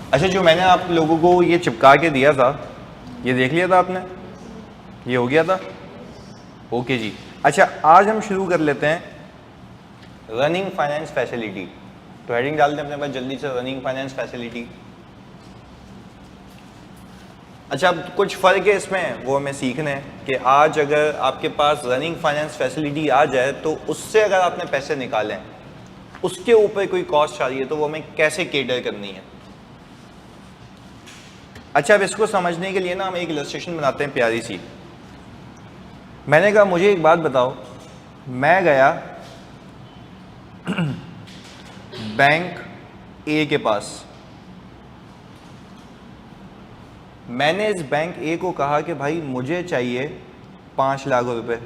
अच्छा, जो मैंने आप लोगों को ये चिपका के दिया था, ये देख लिया था आपने? ये हो गया था? ओके जी। अच्छा, आज हम शुरू कर लेते हैं रनिंग फाइनेंस फैसिलिटी। तो हेडिंग डालते हैं अपने पास जल्दी से, रनिंग फाइनेंस फैसिलिटी। अच्छा, अब कुछ फ़र्क है इसमें, वो हमें सीखना है कि आज अगर आपके पास रनिंग फाइनेंस फैसिलिटी आ जाए तो उससे अगर आपने पैसे निकालें, उसके ऊपर कोई कॉस्ट आ रही है तो वो हमें कैसे केटर करनी है। अच्छा, अब इसको समझने के लिए ना हम एक इलस्ट्रेशन बनाते हैं प्यारी सी। मैंने कहा मुझे एक बात बताओ, मैं गया बैंक ए के पास, मैंने इस बैंक ए को कहा कि भाई मुझे चाहिए 5 लाख रुपए।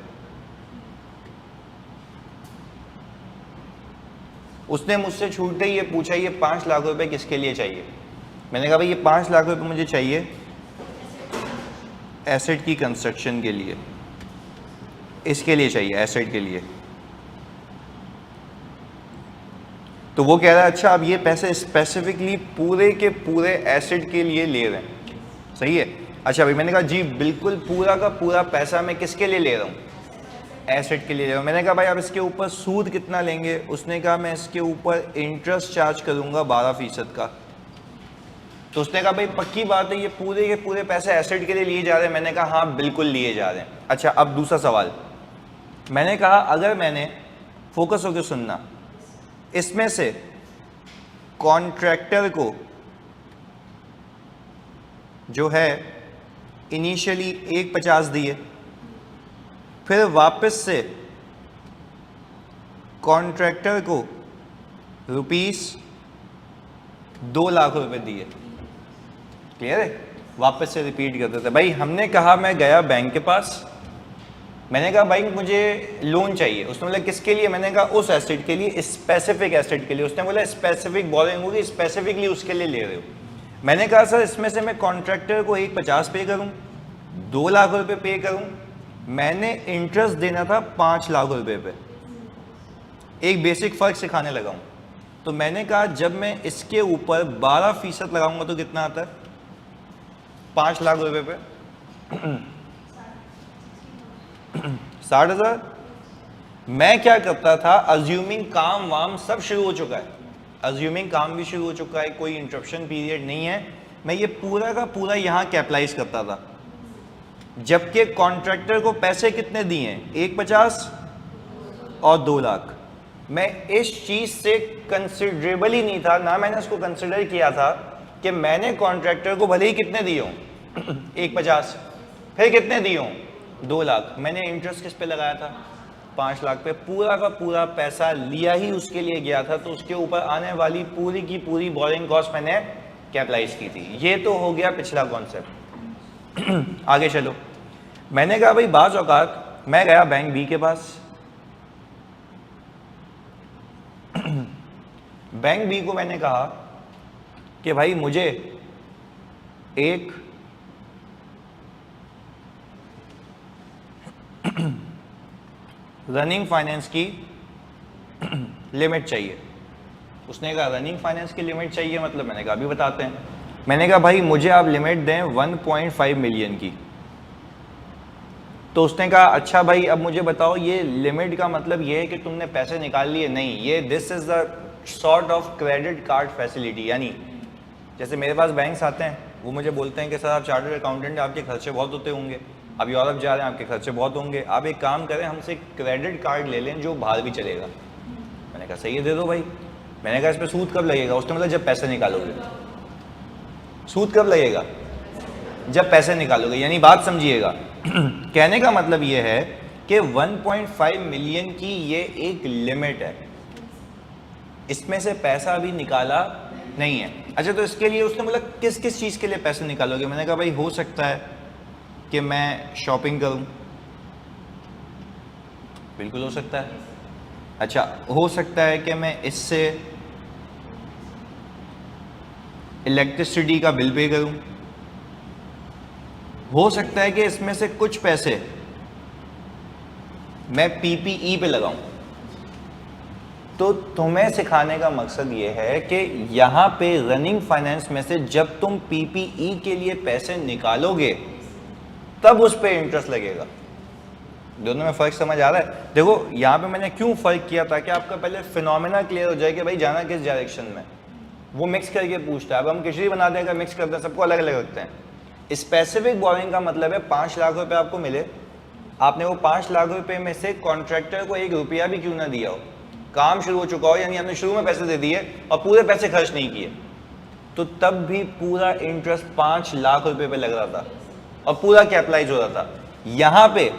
उसने मुझसे छूटते ही ये पूछा, ये 5 लाख रुपए किसके लिए चाहिए? मैंने कहा भाई ये 5 लाख रुपए मुझे चाहिए एसेट की कंस्ट्रक्शन के लिए, इसके लिए चाहिए, एसेट के लिए। तो वो कह रहा है अच्छा, अब ये पैसे स्पेसिफिकली पूरे के पूरे एसेट के लिए ले रहे हैं, सही है? अच्छा भाई, मैंने कहा जी बिल्कुल पूरा का पूरा पैसा मैं किसके लिए ले रहा हूँ? एसेट के लिए ले रहा हूँ। मैंने कहा भाई आप इसके ऊपर सूद कितना लेंगे? उसने कहा मैं इसके ऊपर इंटरेस्ट चार्ज करूँगा 12% का। तो उसने कहा भाई पक्की बात है ये पूरे के पूरे पैसे एसेट के लिए लिए जा रहे हैं? मैंने कहा हाँ बिल्कुल लिए जा रहे हैं। अच्छा, अब दूसरा सवाल, मैंने कहा अगर मैंने, फोकस होकर सुनना, इसमें से कॉन्ट्रैक्टर को जो है इनिशियली 1.50 दिए, फिर वापस से कॉन्ट्रैक्टर को ₹2 लाख रुपए दिए। क्लियर है? वापस से रिपीट करते थे। भाई हमने कहा, मैं गया बैंक के पास, मैंने कहा भाई मुझे लोन चाहिए। उसने बोला किसके लिए? मैंने कहा उस एसेट के लिए, स्पेसिफिक एसेट के लिए। उसने बोला स्पेसिफिक बोरिंग होगी, स्पेसिफिकली उसके लिए ले रहे हो। मैंने कहा सर इसमें से मैं कॉन्ट्रैक्टर को 1.50 पे करूं, 2 लाख रुपए पे करूं, मैंने इंटरेस्ट देना था 5 लाख रुपए पे। एक बेसिक फर्क सिखाने लगा हूं। तो मैंने कहा जब मैं इसके ऊपर 12% लगाऊंगा तो कितना आता है? 5 लाख रुपए पे 60,000। मैं क्या करता था, अज्यूमिंग काम वाम सब शुरू हो चुका है, अज्यूमिंग काम भी शुरू हो चुका है, कोई इंटरप्शन पीरियड नहीं है, मैं ये पूरा का पूरा यहाँ कैपिटलाइज करता था। जबकि कॉन्ट्रैक्टर को पैसे कितने दिए हैं? 1.50 और 2 लाख। मैं इस चीज से कंसिडरेबल ही नहीं था, ना मैंने उसको कंसिडर किया था कि मैंने कॉन्ट्रैक्टर को भले ही कितने दिए हों 1.50, फिर कितने दिए हों 2 लाख, मैंने इंटरेस्ट किस पे लगाया था? 5 लाख पे। पूरा का पूरा पैसा लिया ही उसके लिए गया था, तो उसके ऊपर आने वाली पूरी की पूरी बोरिंग कॉस्ट मैंने कैपिटलाइज की थी। ये तो हो गया पिछला कॉन्सेप्ट। आगे चलो, मैंने कहा भाई बाज़ औकात मैं गया बैंक बी के पास, बैंक बी को मैंने कहा कि भाई मुझे एक रनिंग फाइनेंस की लिमिट चाहिए। उसने कहा रनिंग फाइनेंस की लिमिट चाहिए मतलब? मैंने कहा अभी बताते हैं। मैंने कहा भाई मुझे आप लिमिट दें 1.5 मिलियन की। तो उसने कहा अच्छा भाई अब मुझे बताओ ये लिमिट का मतलब ये है कि तुमने पैसे निकाल लिए? नहीं, ये this is the sort of credit card facility. यानी जैसे मेरे पास बैंक्स आते हैं, वो मुझे बोलते हैं कि सर आप चार्टर्ड अकाउंटेंट, आपके खर्चे बहुत होते होंगे, अब यूरोप जा रहे हैं, आपके खर्चे बहुत होंगे, आप एक काम करें हमसे क्रेडिट कार्ड ले लें जो बाहर भी चलेगा। मैंने कहा सही है, दे दो भाई। मैंने कहा इस पर सूद कब लगेगा? उसने बोला जब पैसे निकालोगे। सूद कब लगेगा? जब पैसे निकालोगे। यानी बात समझिएगा, कहने का मतलब ये है कि 1.5 मिलियन की ये एक लिमिट है, इसमें से पैसा अभी निकाला नहीं है। अच्छा, तो इसके लिए उसने बोला किस किस चीज़ के लिए पैसे निकालोगे? मैंने कहा भाई हो सकता है कि मैं शॉपिंग करूं। बिल्कुल हो सकता है। अच्छा, हो सकता है कि मैं इससे इलेक्ट्रिसिटी का बिल पे करूं। हो सकता है कि इसमें से कुछ पैसे मैं पीपीई पे लगाऊं। तो तुम्हें सिखाने का मकसद ये है कि यहाँ पे रनिंग फाइनेंस में से जब तुम पीपीई के लिए पैसे निकालोगे तब उस पर इंटरेस्ट लगेगा। दोनों में फ़र्क समझ आ रहा है? देखो यहाँ पे मैंने क्यों फ़र्क किया ताकि आपका पहले फिनोमेना क्लियर हो जाए कि भाई जाना किस डायरेक्शन में। वो मिक्स करके पूछता है। अब हम खिचड़ी बना दें, मिक्स करते हैं, सबको अलग अलग रखते हैं। स्पेसिफिक बोरिंग का मतलब है 5 लाख रुपए आपको मिले, आपने वो 5 लाख रुपए में से कॉन्ट्रैक्टर को 1 रुपया भी क्यों ना दिया हो, काम शुरू हो चुका हो, यानी आपने शुरू में पैसे दे दिए और पूरे पैसे खर्च नहीं किए, तो तब भी पूरा इंटरेस्ट 5 लाख रुपए पे लग रहा था और पूरा कैपिटलाइज हो रहा था। यहाँ पे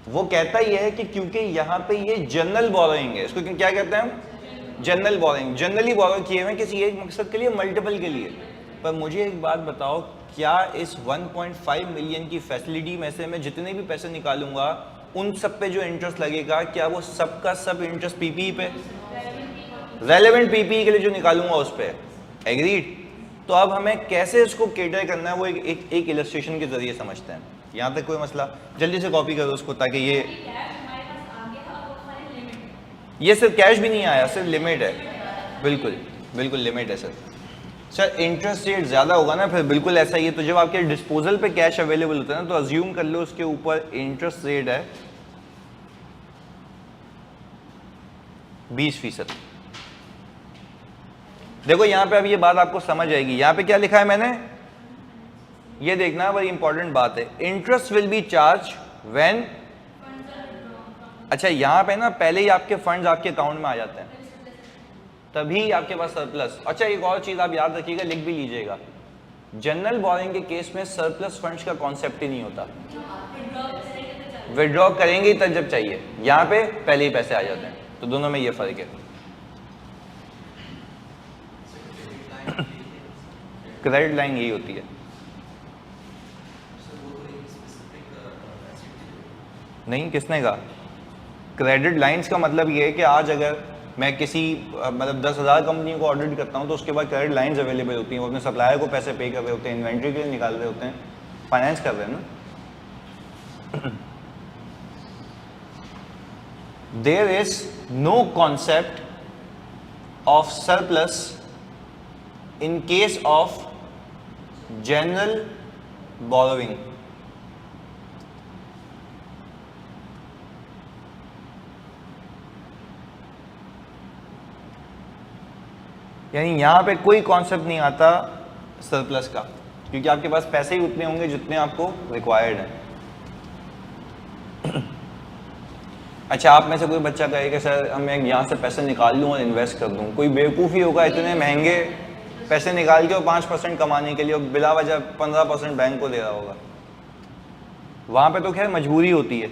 वो कहता ही है कि क्योंकि यहाँ पे ये जनरल बोरोइंग है, इसको क्या कहते हैं हम? General borrowing. जनरली बोरो किए हुए किसी एक मकसद के लिए, मल्टीपल के लिए। पर मुझे एक बात बताओ, क्या इस 1.5 मिलियन की फैसिलिटी में से मैं जितने भी पैसे निकालूंगा उन सब पे जो इंटरेस्ट लगेगा, क्या वो सब का सब इंटरेस्ट पीपीई पे, रेलेवेंट पीपीई के लिए जो निकालूंगा उस पे? एग्रीड? तो अब हमें कैसे इसको केटर करना है वो एक इलस्ट्रेशन के जरिए समझते हैं। यहाँ तक कोई मसला? जल्दी से कॉपी करो उसको ताकि ये सिर्फ कैश भी नहीं आया, सिर्फ लिमिट है। बिल्कुल बिल्कुल लिमिट है सर। इंटरेस्ट रेट ज़्यादा होगा ना, फिर बिल्कुल ऐसा ही है। तो जब आपके डिस्पोजल पे कैश अवेलेबल होता है ना, तो अज्यूम कर लो उसके ऊपर इंटरेस्ट रेट है 20%। देखो यहाँ पे अब ये बात आपको समझ आएगी। यहाँ पे क्या लिखा है मैंने, ये देखना बड़ी इंपॉर्टेंट बात है। Interest will be charge when, अच्छा यहाँ पे ना पहले ही आपके फंड्स आपके अकाउंट में आ जाते हैं, तभी आपके पास सरप्लस। अच्छा एक और चीज आप याद रखिएगा, लिख भी लीजिएगा, जनरल बोरिंग के केस में सरप्लस फंड्स का कॉन्सेप्ट ही नहीं होता। विड्रॉ करेंगे तब जब चाहिए, यहाँ पे पहले ही पैसे आ जाते हैं। तो दोनों में ये फर्क है। क्रेडिट लाइन यही होती है। नहीं, किसने कहा? क्रेडिट लाइंस का मतलब ये है कि आज अगर मैं किसी मतलब 10,000 कंपनी को ऑडिट करता हूँ तो उसके बाद क्रेडिट लाइंस अवेलेबल होती हैं, वो अपने सप्लायर को पैसे पे कर रहे होते हैं, इन्वेंट्री के लिए निकाल रहे होते हैं, फाइनेंस कर रहे हैं ना। There is no concept of surplus in case of general borrowing. यानी यहाँ पे कोई कॉन्सेप्ट नहीं आता सरप्लस का, क्योंकि आपके पास पैसे ही उतने होंगे जितने आपको रिक्वायर्ड हैं। अच्छा आप में से कोई बच्चा कहे कि सर मैं यहाँ से पैसे निकाल लूँ और इन्वेस्ट कर दूँ, कोई बेवकूफ़ी होगा इतने महंगे पैसे निकाल के और 5% कमाने के लिए और बिला वजह 15% बैंक को दे रहा होगा। वहाँ पे तो खैर मजबूरी होती है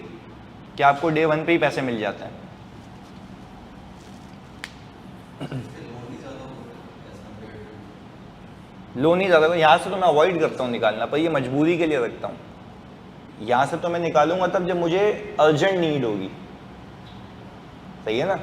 कि आपको डे 1 पे ही पैसे मिल जाते हैं। लोन ही ज़्यादा, यहाँ से तो मैं अवॉइड करता हूँ निकालना, पर ये मजबूरी के लिए रखता हूँ। यहाँ से तो मैं निकालूंगा तब जब मुझे अर्जेंट नीड होगी। सही है ना?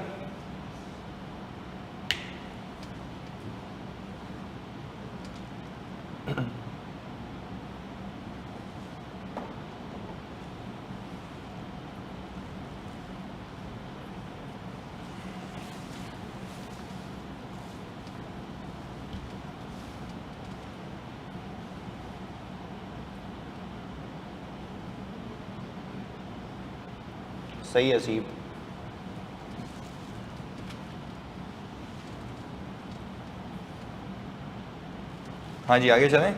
सही है सीप। हाँ जी आगे चलें।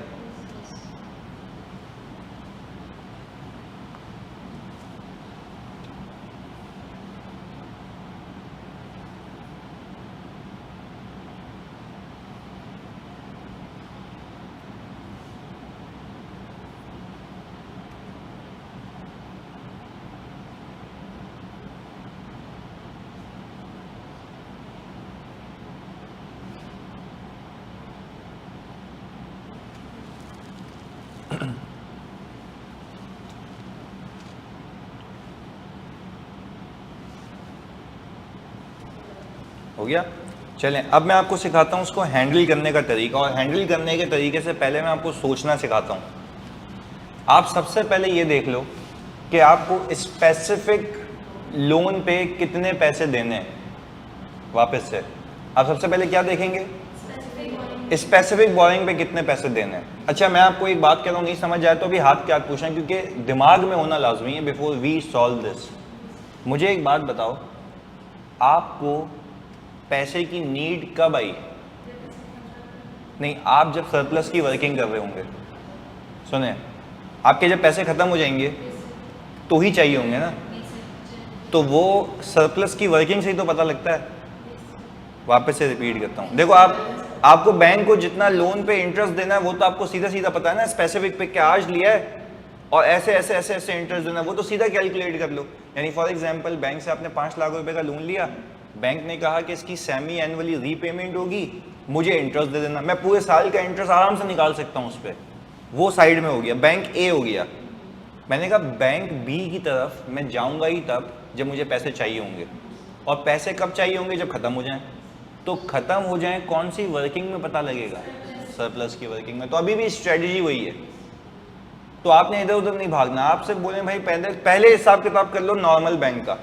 हो गया? चलें अब मैं आपको सिखाता हूँ उसको हैंडल करने का तरीका, और हैंडल करने के तरीके से पहले मैं आपको सोचना सिखाता हूँ। आप सबसे पहले ये देख लो कि आपको स्पेसिफिक लोन पे कितने पैसे देने हैं। वापस से आप सबसे पहले क्या देखेंगे, स्पेसिफिक बोरिंग पे कितने पैसे देने हैं। अच्छा मैं आपको एक बात कह रहा हूँ, नहीं समझ आए तो अभी हाथ क्या पूछें, क्योंकि दिमाग में होना लाजमी है बिफोर वी सॉल्व दिस। मुझे एक बात बताओ, आपको पैसे की नीड कब आई? नहीं, आप जब सरप्लस की वर्किंग कर रहे होंगे। सुने, आपके जब पैसे खत्म हो जाएंगे तो ही चाहिए होंगे ना, तो वो सरप्लस की वर्किंग से ही तो पता लगता है। वापस से रिपीट करता हूँ, देखो आपको बैंक को जितना लोन पे इंटरेस्ट देना है वो तो आपको सीधा सीधा पता है ना, स्पेसिफिक पे क्या आज लिया है और ऐसे ऐसे ऐसे ऐसे इंटरेस्ट देना, वो तो सीधा कैलकुलेट कर लो। यानी फॉर एग्जांपल बैंक से आपने 5 लाख रुपए का लोन लिया, बैंक ने कहा कि इसकी सेमी एनुअली रीपेमेंट होगी, मुझे इंटरेस्ट दे देना, मैं पूरे साल का इंटरेस्ट आराम से निकाल सकता हूँ उस पर। वो साइड में हो गया, बैंक ए हो गया। मैंने कहा बैंक बी की तरफ मैं जाऊंगा ही तब जब मुझे पैसे चाहिए होंगे, और पैसे कब चाहिए होंगे, जब खत्म हो जाएं। तो खत्म हो जाए कौन सी वर्किंग में पता लगेगा, सरप्लस की वर्किंग में। तो अभी भी स्ट्रेटजी वही है, तो आपने इधर उधर नहीं भागना। आप सिर्फ बोले भाई पहले हिसाब किताब कर लो नॉर्मल बैंक का,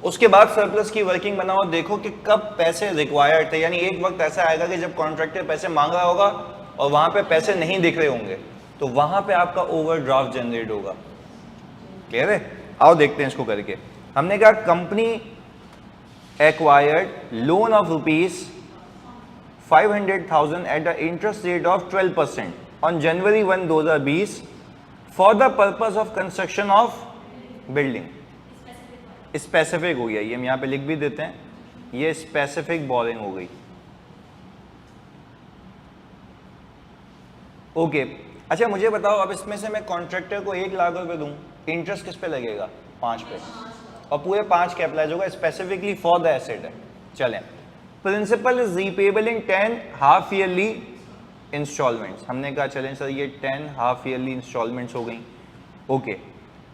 उसके बाद सरप्लस की वर्किंग बनाओ, देखो कि कब पैसे रिक्वायर्ड थे। यानी एक वक्त ऐसा आएगा कि जब कॉन्ट्रैक्टर पैसे मांग रहा होगा और वहां पे पैसे नहीं दिख रहे होंगे, तो वहां पे आपका ओवरड्राफ्ट जनरेट होगा। क्लियर है? आओ देखते हैं इसको करके। हमने कहा company acquired loan of ₹500,000 at the interest rate of 12% on January 1, 2020 for the purpose of construction of building. Specific हो गया, ये हम यहाँ पे लिख भी देते हैं, ये स्पेसिफिक बोरिंग हो गई। ओके अच्छा मुझे बताओ, अब इसमें से मैं कॉन्ट्रैक्टर को 1 लाख रुपए दूं, इंटरेस्ट किस पे लगेगा? 5 पे, और पूरे 5 के अप्लाई होगा, स्पेसिफिकली फॉर द एसेट है। चलें, principal is repayable in 10 half yearly instalments. हमने कहा चलें सर ये 10 हाफ ईयरली इंस्टॉलमेंट्स हो गई। Okay,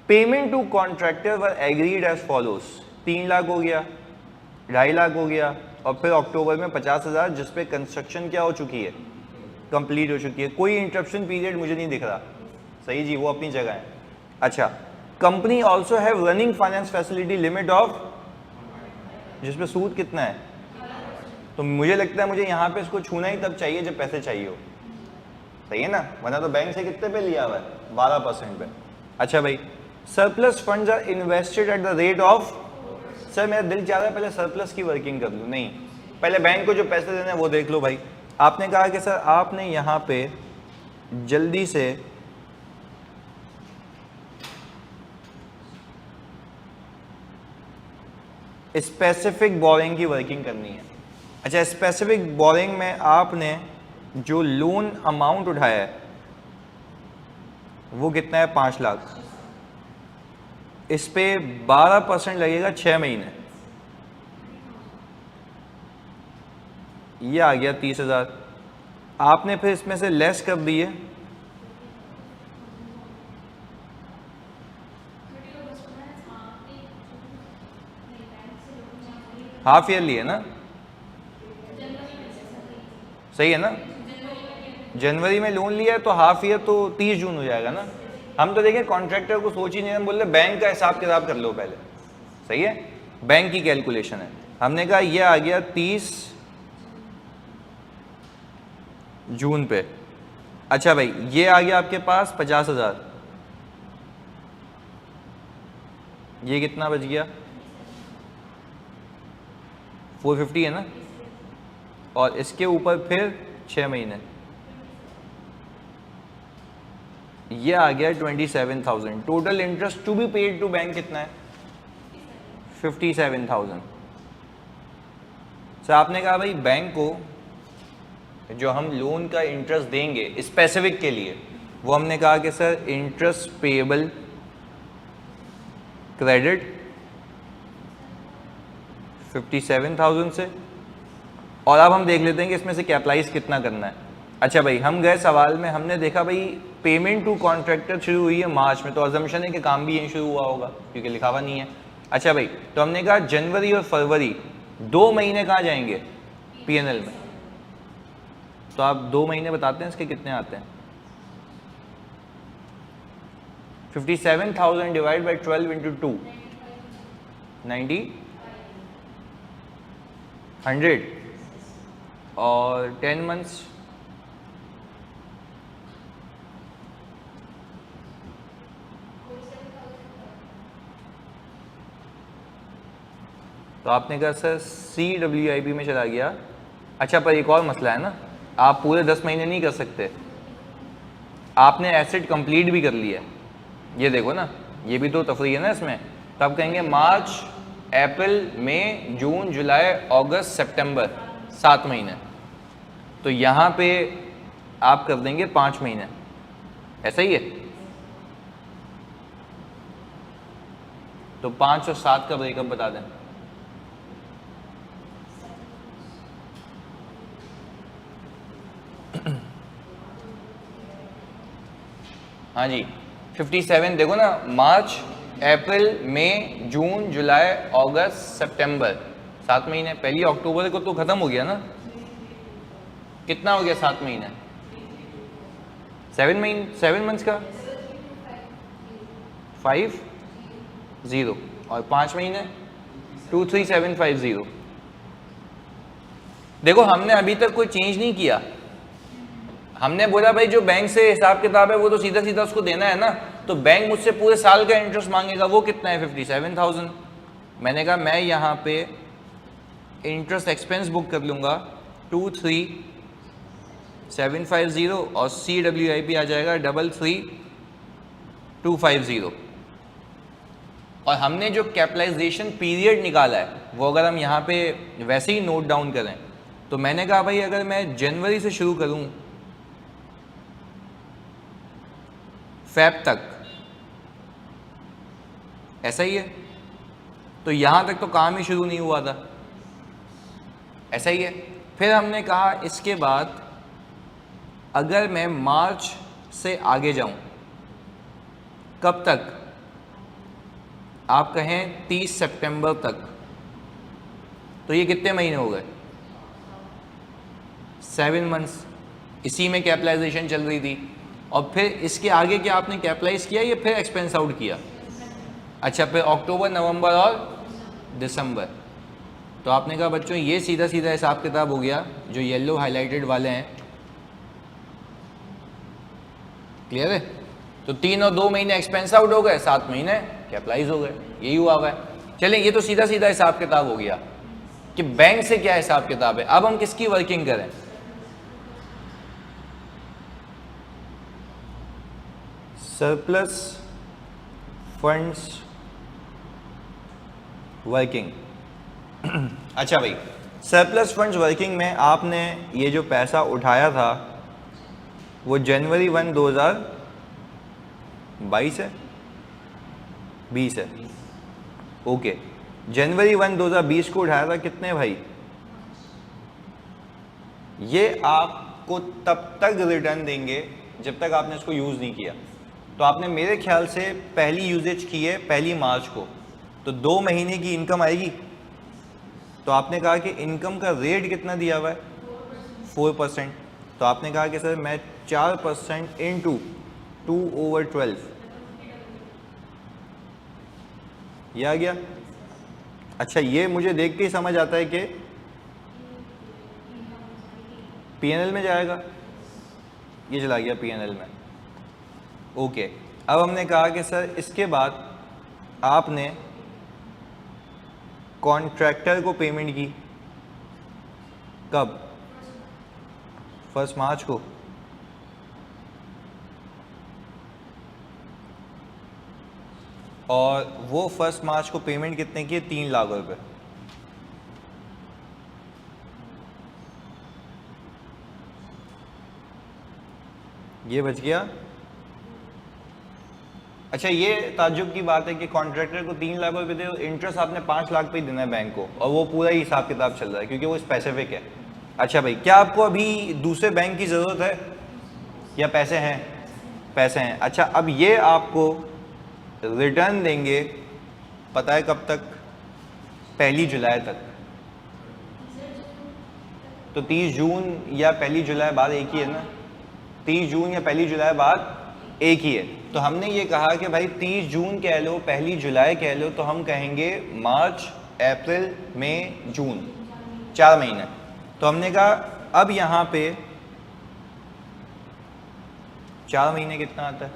payment to contractor were agreed as follows. 3 lakh हो गया, 2.5 लाख हो गया, और फिर अक्टूबर में 50,000 जिसपे कंस्ट्रक्शन क्या हो चुकी है, कंप्लीट हो चुकी है। कोई इंटरप्शन पीरियड मुझे नहीं दिख रहा, सही जी, वो अपनी जगह है। अच्छा, company also have running finance facility limit of, जिसपे सूद कितना है, तो मुझे लगता है मुझे यहाँ पे इसको छूना ही तब चाहिए जब पैसे चाहिए हो, सही है ना, वरना तो बैंक से कितने पे लिया हुआ है, 12% पे। अच्छा भाई, surplus funds are invested at the rate of, sir मेरा दिल चाह रहा है पहले सरप्लस की वर्किंग कर लूँ, नहीं पहले बैंक को जो पैसे देने हैं वो देख लो भाई। आपने कहा कि सर आपने यहाँ पे जल्दी से स्पेसिफिक बोरिंग की वर्किंग करनी है। अच्छा, स्पेसिफिक बोरिंग में आपने जो लोन अमाउंट उठाया है वो कितना है, 5 लाख। इस पे 12% लगेगा 6 महीने, ये आ गया 30,000। आपने फिर इसमें से लेस कर दिए, हाफ ईयरली है ना, सही है ना, जनवरी में लोन लिया है तो हाफ ईयर तो 30 जून हो जाएगा ना। हम तो देखें कॉन्ट्रैक्टर को सोच ही नहीं, हम बोल रहे बैंक का हिसाब किताब कर लो पहले, सही है, बैंक की कैलकुलेशन है। हमने कहा ये आ गया 30 जून पे। अच्छा भाई, ये आ गया आपके पास 50,000, ये कितना बच गया, 450 है ना, और इसके ऊपर फिर 6 महीने, ये आ गया 27,000। Total interest to be paid to bank कितना है, 57,000। सर आपने कहा भाई बैंक को जो हम लोन का इंटरेस्ट देंगे स्पेसिफिक के लिए, वो हमने कहा कि सर इंटरेस्ट पेएबल क्रेडिट 57,000 से, और अब हम देख लेते हैं कि इसमें से कैपिटलाइज कितना करना है। अच्छा भाई, हम गए सवाल में, हमने देखा भाई पेमेंट टू कॉन्ट्रैक्टर शुरू हुई है मार्च में, तो अजम्पशन है कि काम भी यहीं शुरू हुआ होगा क्योंकि लिखा हुआ नहीं है। अच्छा भाई, तो हमने कहा जनवरी और फरवरी 2 महीने कहाँ जाएंगे, पीएनएल में, तो आप 2 महीने बताते हैं इसके कितने आते हैं। 57,000 डिवाइड बाई 12 इंटू 2, 90। 100 और 10 मंथ्स तो आपने कहा सर CWIP में चला गया। अच्छा, पर एक और मसला है ना, आप पूरे 10 महीने नहीं कर सकते, आपने एसेट कंप्लीट भी कर लिया। ये देखो ना, ये भी तो तफरीक है ना इसमें। तो आप कहेंगे मार्च, अप्रैल, मई, जून, जुलाई, अगस्त, सितंबर, 7 महीने। तो यहाँ पे आप कर देंगे 5 महीने, ऐसा ही है। तो 5 और 7 का ब्रेकअप बता दें। हाँ जी, 57 देखो ना, मार्च, अप्रैल, मई, जून, जुलाई, अगस्त, सितंबर, 7 महीने। पहली अक्टूबर को तो खत्म हो गया ना, कितना हो गया 7 महीने? 7 मंथ्स का 50 और 5 महीने 23750। देखो हमने अभी तक कोई चेंज नहीं किया, हमने बोला भाई जो बैंक से हिसाब किताब है वो तो सीधा सीधा उसको देना है ना। तो बैंक मुझसे पूरे साल का इंटरेस्ट मांगेगा, वो कितना है? 57,000। मैंने कहा मैं यहाँ पे इंटरेस्ट एक्सपेंस बुक कर लूँगा 23750 और CWIP आ जाएगा 33250। और हमने जो कैपिटलाइजेशन पीरियड निकाला है वो अगर हम यहाँ पे वैसे ही नोट डाउन करें, तो मैंने कहा भाई अगर मैं जनवरी से शुरू करूँ फेब तक, ऐसा ही है। तो यहां तक तो काम ही शुरू नहीं हुआ था, ऐसा ही है। फिर हमने कहा इसके बाद अगर मैं मार्च से आगे जाऊं, कब तक? आप कहें 30 सितंबर तक, तो ये कितने महीने हो गए? 7 मंथ्स। इसी में कैपिटलाइजेशन चल रही थी। और फिर इसके आगे क्या आपने कैपिटलाइज किया या फिर एक्सपेंस आउट किया? अच्छा, फिर अक्टूबर, नवंबर और दिसंबर। तो आपने कहा बच्चों ये सीधा सीधा हिसाब किताब हो गया, जो येलो हाईलाइटेड वाले हैं, क्लियर है? तो 3 और 2 महीने एक्सपेंस आउट हो गए, 7 महीने कैपिटलाइज हो गए, यही हुआ हुआ है। चलें, ये तो सीधा सीधा हिसाब किताब हो गया कि बैंक से क्या हिसाब किताब है। अब हम किसकी वर्किंग करें? Surplus funds working. अच्छा भाई, सरप्लस फंड्स वर्किंग में आपने ये जो पैसा उठाया था वो जनवरी 1, 2022 है, 20 है, ओके। जनवरी 1, 2020 को उठाया था कितने भाई? ये आपको तब तक रिटर्न देंगे जब तक आपने इसको यूज़ नहीं किया। तो आपने मेरे ख्याल से पहली यूजेज की है 1 मार्च को, तो 2 महीने की इनकम आएगी। तो आपने कहा कि इनकम का रेट कितना दिया हुआ है? 4%। तो आपने कहा कि सर मैं 4% इंटू 2/12, ये आ गया। अच्छा, ये मुझे देख के ही समझ आता है कि PNL में जाएगा, ये चला गया PNL में, ओके। अब हमने कहा कि सर इसके बाद आपने कॉन्ट्रैक्टर को पेमेंट की, कब? 1 मार्च को। और वो 1 मार्च को पेमेंट कितने की? 3 लाख रुपए। ये बच गया। अच्छा, ये ताज्जुब की बात है कि कॉन्ट्रैक्टर को 3 लाख रुपए दे, इंटरेस्ट आपने 5 लाख पे ही देना है बैंक को, और वो पूरा ही हिसाब किताब चल रहा है क्योंकि वो स्पेसिफिक है। अच्छा भाई, क्या आपको अभी दूसरे बैंक की ज़रूरत है या पैसे हैं? पैसे हैं। अच्छा, अब ये आपको रिटर्न देंगे, पता है कब तक? 1 जुलाई तक। तो 30 जून या 1 जुलाई बाद एक ही है ना? 30 जून या 1 जुलाई बाद एक ही है। तो हमने ये कहा कि भाई 30 जून कह लो, 1 जुलाई कह लो, तो हम कहेंगे मार्च, अप्रैल, मई, जून, 4 महीने। तो हमने कहा अब यहाँ पे 4 महीने कितना आता है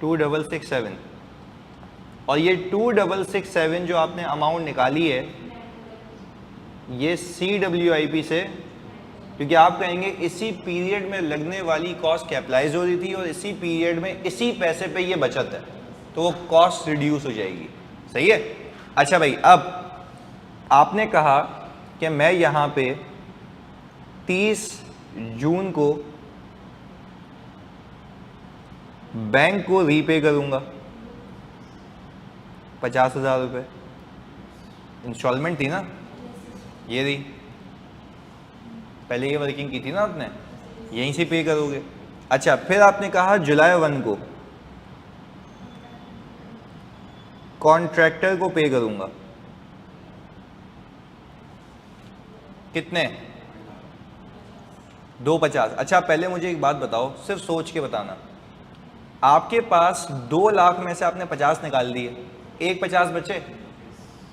2667, और ये 2667 जो आपने अमाउंट निकाली है ये CWIP से, क्योंकि आप कहेंगे इसी पीरियड में लगने वाली कॉस्ट कैपिटलाइज हो रही थी और इसी पीरियड में इसी पैसे पे ये बचत है, तो वो कॉस्ट रिड्यूस हो जाएगी। सही है। अच्छा भाई, अब आपने कहा कि मैं यहाँ पे 30 जून को बैंक को रीपे करूँगा 50,000 रुपये, इंस्टॉलमेंट थी ना, ये रही, पहले ये वर्किंग की थी ना आपने, यहीं से पे करोगे। अच्छा, फिर आपने कहा जुलाई 1 को कॉन्ट्रैक्टर को पे करूंगा, कितने 250। अच्छा, पहले मुझे एक बात बताओ, सिर्फ सोच के बताना, आपके पास 2 लाख में से आपने 50 निकाल दिए, एक 50 बचे।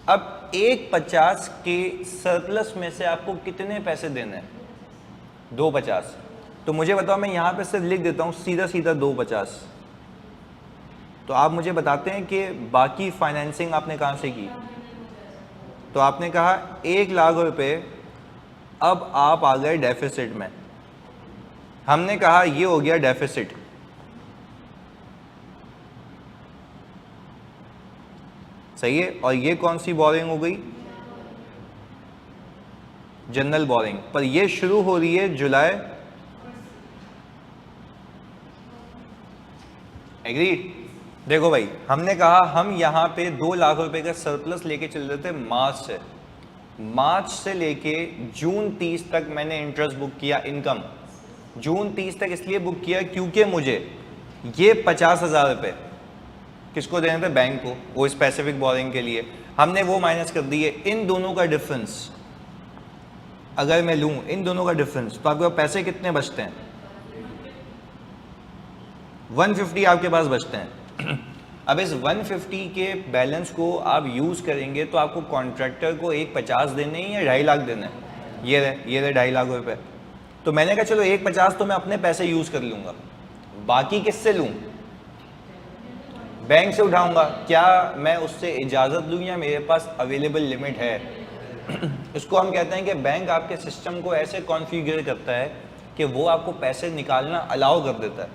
अब एक 50 के सरप्लस में से आपको कितने पैसे देने हैं 250। तो मुझे बताओ, मैं यहाँ पे सिर्फ लिख देता हूँ सीधा सीधा 250। तो आप मुझे बताते हैं कि बाकी फाइनेंसिंग आपने कहाँ से की। तो आपने कहा 1 लाख रुपए, अब आप आ गए डेफिसिट में। हमने कहा ये हो गया डेफिसिट, सही है। और ये कौन सी बोरिंग हो गई, जनरल बोरिंग, पर ये शुरू हो रही है जुलाई। एग्री। देखो भाई, हमने कहा हम यहाँ पे 2 लाख रुपए का सरप्लस लेके चल रहे थे मार्च से लेके जून 30 तक मैंने इंटरेस्ट बुक किया, इनकम जून 30 तक इसलिए बुक किया क्योंकि मुझे ये 50,000 रुपये किसको देने थे, बैंक को, वो स्पेसिफिक बोरिंग के लिए। हमने वो माइनस कर दिए। इन दोनों का डिफरेंस अगर मैं लूं, इन दोनों का डिफरेंस, तो आपके पैसे कितने बचते हैं 150 आपके पास बचते हैं। अब इस 150 के बैलेंस को आप यूज करेंगे तो आपको कॉन्ट्रैक्टर को 150 देने हैं या 2.5 लाख देने हैं, ये रहे 2.5 लाख रुपए। तो मैंने कहा चलो 150 तो मैं अपने पैसे यूज कर लूंगा, बाकी किससे लूं, बैंक से उठाऊंगा। क्या मैं उससे इजाजत लूं या मेरे पास अवेलेबल लिमिट है। इसको हम कहते हैं कि बैंक आपके सिस्टम को ऐसे कॉन्फ़िगर करता है कि वो आपको पैसे निकालना अलाउ कर देता है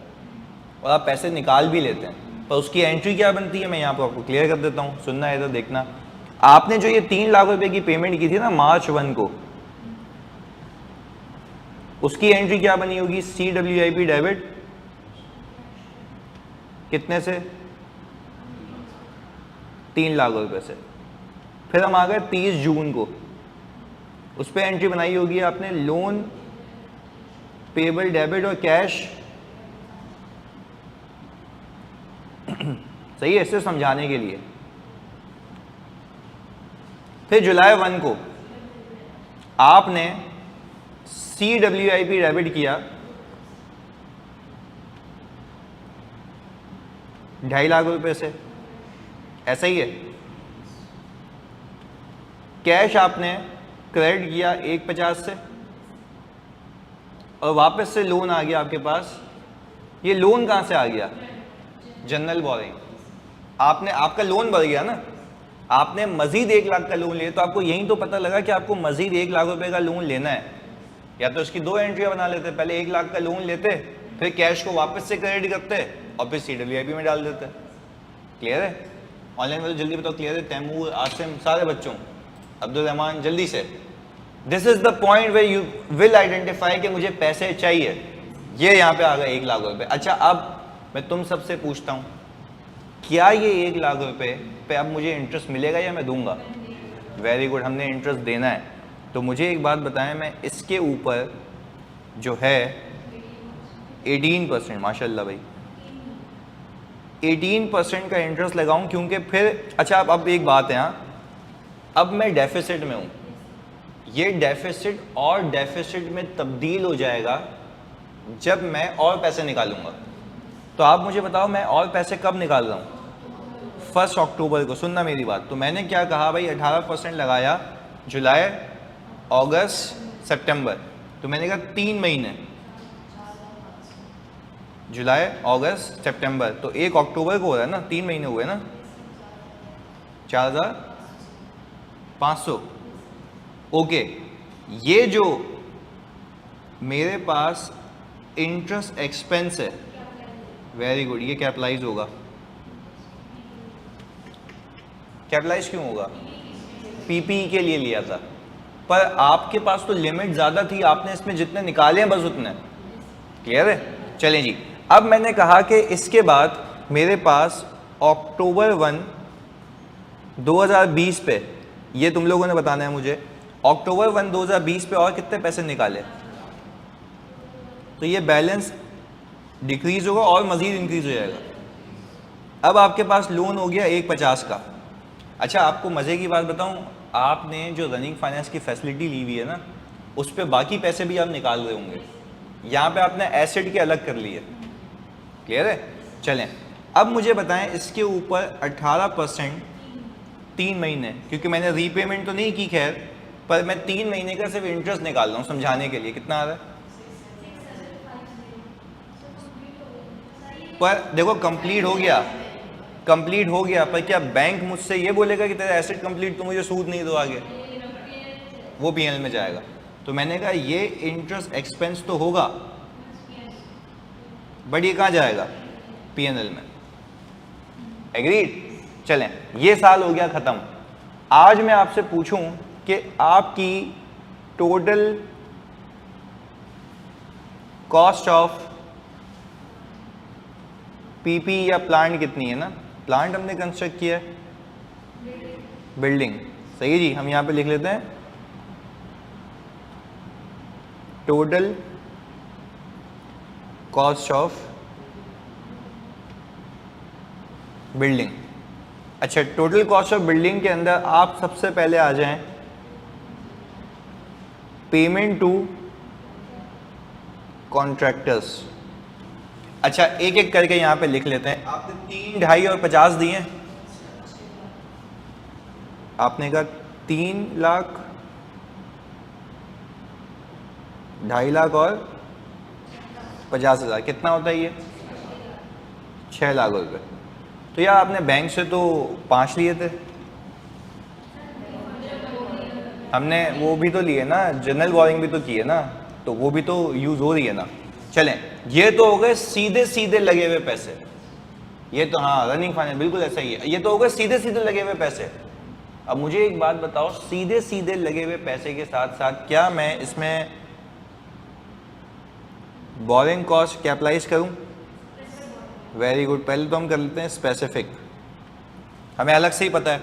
और आप पैसे निकाल भी लेते हैं, पर उसकी एंट्री क्या बनती है मैं यहाँ पर आपको क्लियर कर देता हूँ। सुनना है तो देखना। आपने जो ये 3 लाख रुपए की पेमेंट की थी ना मार्च 1 को, उसकी एंट्री क्या बनी होगी, CWIP डेबिट, कितने से 3 लाख रुपए से। फिर हम आ गए 30 जून को, उस पर एंट्री बनाई होगी आपने लोन पेबल डेबिट और कैश। सही है, इसे समझाने के लिए। फिर जुलाई 1 को आपने CWIP डेबिट किया 2.5 लाख रुपए से, ऐसा ही है। कैश आपने क्रेडिट किया 150 से और वापस से लोन आ गया आपके पास। ये लोन कहां से आ गया, जनरल बोरिंग। आपने, आपका लोन बढ़ गया ना, आपने मजीद 1 लाख का लोन लिया, तो आपको यही तो पता लगा कि आपको मजीद 1 लाख रुपए का लोन लेना है। या तो इसकी 2 एंट्रियां बना लेते, पहले 1 लाख का लोन लेते, फिर कैश को वापस से क्रेडिट करते और फिर CWIP में डाल देते। क्लियर है। ऑनलाइन वाले जल्दी बताओ, क्लियर है। तैमूर, आसिम, सारे बच्चों, अब्दुल रहमान, जल्दी से। This is the point way you will identify कि मुझे पैसे चाहिए। ये यहाँ पे आ गए 1 लाख रुपए। अच्छा, अब मैं तुम सबसे पूछता हूँ, क्या ये 1 लाख रुपए पे अब मुझे इंटरेस्ट मिलेगा या मैं दूंगा। वेरी गुड, हमने इंटरेस्ट देना है। तो मुझे एक बात बताएं, मैं इसके ऊपर जो है 18%, माशाल्लाह भाई 18% का इंटरेस्ट लगाऊं, क्योंकि फिर अच्छा अब एक बात है, हाँ, अब मैं डेफिसिट में हूँ, ये डेफिसिट और डेफिसिट में तब्दील हो जाएगा जब मैं और पैसे निकालूंगा। तो आप मुझे बताओ मैं और पैसे कब निकाल रहा हूँ, 1 अक्टूबर को। सुनना मेरी बात। तो मैंने क्या कहा भाई, 18% लगाया जुलाई, अगस्त, सितंबर, तो मैंने कहा 3 महीने, जुलाई, अगस्त, सितंबर, तो 1 अक्टूबर को हो रहा है ना, 3 महीने हुए ना, 4,500। ओके, ये जो मेरे पास इंटरेस्ट एक्सपेंस है, वेरी गुड, ये कैपिटलाइज होगा। कैपिटलाइज क्यों होगा? पीपीई के लिए लिया था, पर आपके पास तो लिमिट ज़्यादा थी, आपने इसमें जितने निकाले हैं बस उतने। क्लियर है? चलें जी, अब मैंने कहा कि इसके बाद मेरे पास अक्टूबर 1, 2020 पे, ये तुम लोगों ने बताना है मुझे, अक्टूबर 1, 2020 पे और कितने पैसे निकाले, तो ये बैलेंस डिक्रीज होगा और मज़ीद इंक्रीज हो जाएगा। अब आपके पास लोन हो गया 150 का। अच्छा, आपको मज़े की बात बताऊं, आपने जो रनिंग फाइनेंस की फैसिलिटी ली हुई है ना, उस पर बाकी पैसे भी आप निकाल रहे होंगे, यहाँ पे आपने एसेट के अलग कर लिए। क्लियर है? चलें, अब मुझे बताएं इसके ऊपर 18% 3 महीने, क्योंकि मैंने रीपेमेंट तो नहीं की खैर, पर मैं 3 महीने का सिर्फ इंटरेस्ट निकाल रहा हूँ समझाने के लिए, कितना आ रहा है। पर देखो कंप्लीट हो गया, कंप्लीट हो गया, पर क्या बैंक मुझसे ये बोलेगा कि तेरा एसेट कंप्लीट, तो मुझे सूद नहीं दो आगे, वो पीएनएल में जाएगा। तो मैंने कहा ये इंटरेस्ट एक्सपेंस तो होगा, बट ये कहाँ जाएगा? पीएनएल में। एग्रीड? चलें, ये साल हो गया खत्म। आज मैं आपसे पूछूं कि आपकी टोटल कॉस्ट ऑफ पीपी या प्लांट कितनी है ना, प्लांट हमने कंस्ट्रक्ट किया है, बिल्डिंग, सही है जी, हम यहां पे लिख लेते हैं टोटल कॉस्ट ऑफ बिल्डिंग। अच्छा, टोटल कॉस्ट ऑफ बिल्डिंग के अंदर आप सबसे पहले आ जाएं पेमेंट टू कॉन्ट्रैक्टर्स। अच्छा, एक एक करके यहां पे लिख लेते हैं। आपने 3, 2.5 और 50 दिए हैं, आपने कहा 3 लाख, 2.5 लाख और 50,000, कितना होता है ये? 6 लाख रुपए। तो यार आपने बैंक से तो 5 लिए थे, हमने वो भी तो लिए ना, जनरल बोरिंग भी तो की है ना, तो वो भी तो यूज हो रही है ना। चलें, ये तो हो गए सीधे सीधे लगे हुए पैसे, ये तो हाँ रनिंग फाइनेंस बिल्कुल ऐसा ही है, ये तो हो गए सीधे सीधे लगे हुए पैसे। अब मुझे एक बात बताओ, सीधे सीधे लगे हुए पैसे के साथ साथ क्या मैं इसमें बोरिंग कॉस्ट कैपिटलाइज करूं? वेरी गुड, पहले तो हम कर लेते हैं स्पेसिफिक, हमें अलग से ही पता है,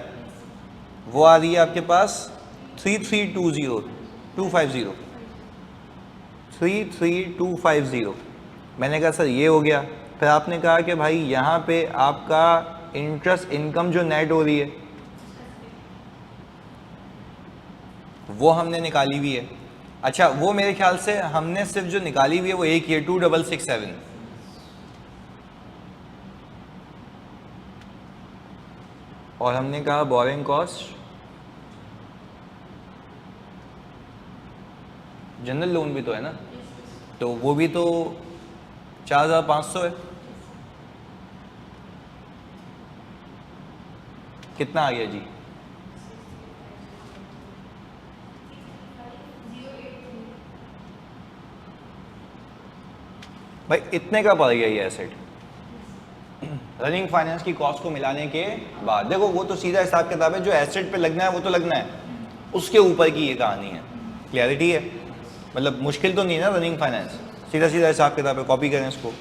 वो आ रही है आपके पास 33,250 33,250। मैंने कहा सर ये हो गया, फिर आपने कहा कि भाई यहाँ पे आपका इंटरेस्ट इनकम जो नेट हो रही है वो हमने निकाली हुई है। अच्छा, वो मेरे ख्याल से हमने सिर्फ जो निकाली हुई है वो एक ये 2,667, और हमने कहा बोरिंग कॉस्ट जनरल लोन भी तो है ना, तो वो भी तो 4,500 है। कितना आ गया जी? भाई इतने का पड़ गया ये एसेट रनिंग फाइनेंस की कॉस्ट को मिलाने के बाद। देखो वो तो सीधा हिसाब किताब है, जो एसेट पे लगना है वो तो लगना है, उसके ऊपर की ये कहानी है। क्लियरिटी है? मतलब मुश्किल तो नहीं है ना रनिंग फाइनेंस, सीधा सीधा हिसाब किताब है। कॉपी करें इसको,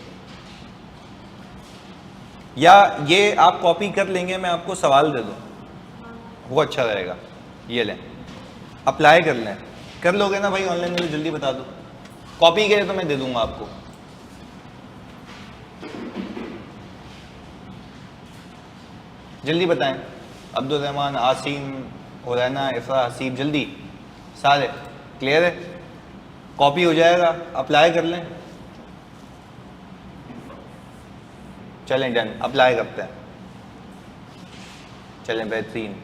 या ये आप कॉपी कर लेंगे, मैं आपको सवाल दे दूं, वो अच्छा रहेगा। ये लें, अप्लाई कर लें, कर लोगे ना भाई ऑनलाइन में, तो जल्दी बता दो। कॉपी करे तो मैं दे दूंगा आपको। जल्दी बताएं, अब्दुल रहमान, आसिम, हुरैना, इफ्रा, हसीब, जल्दी सारे। क्लियर है? कॉपी हो जाएगा, अप्लाई कर लें। चलें डन, अप्लाई करते हैं। चलें बेहतरीन।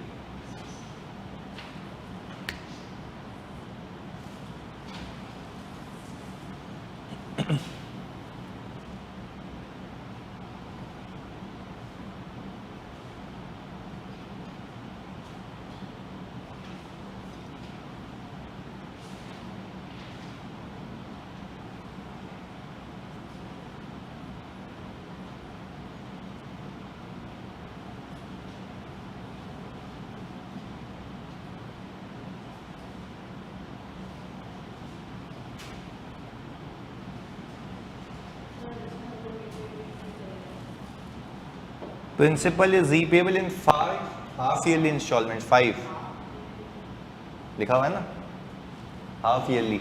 Principal is repayable in 5 half yearly instalment, 5 लिखा हुआ है ना, हाफ ईयरली।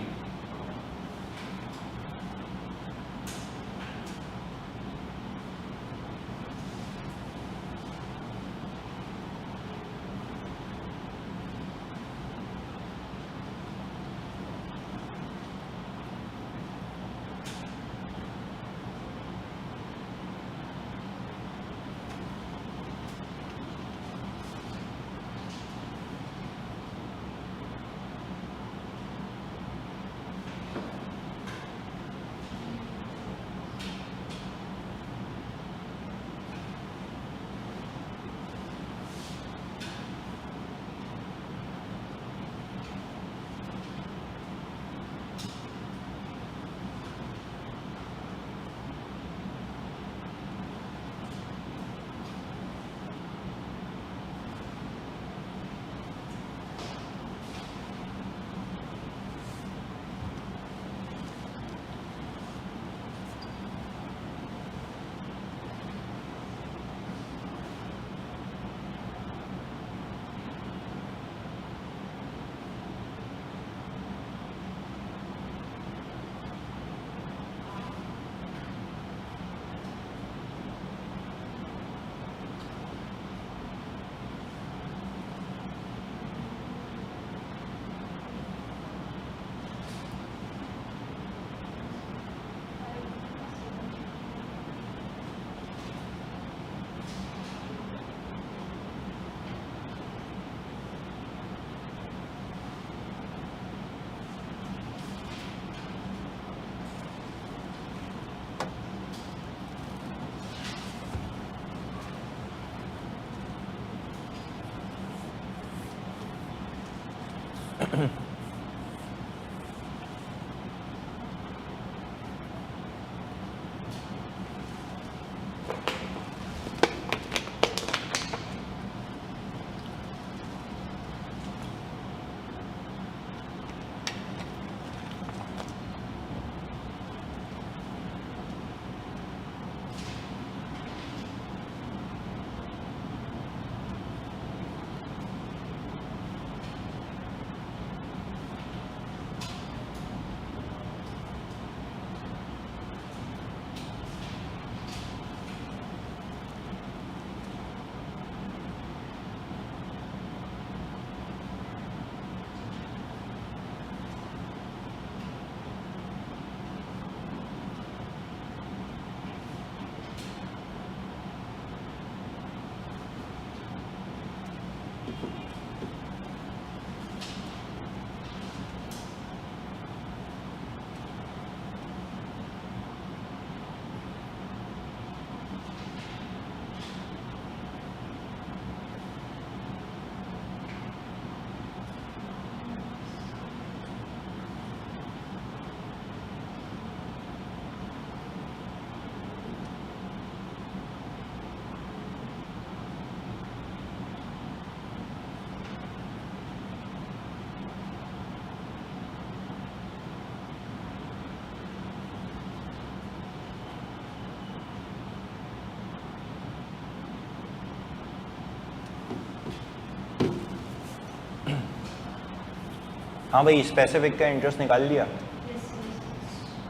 हाँ भाई, स्पेसिफिक का इंटरेस्ट निकाल लिया,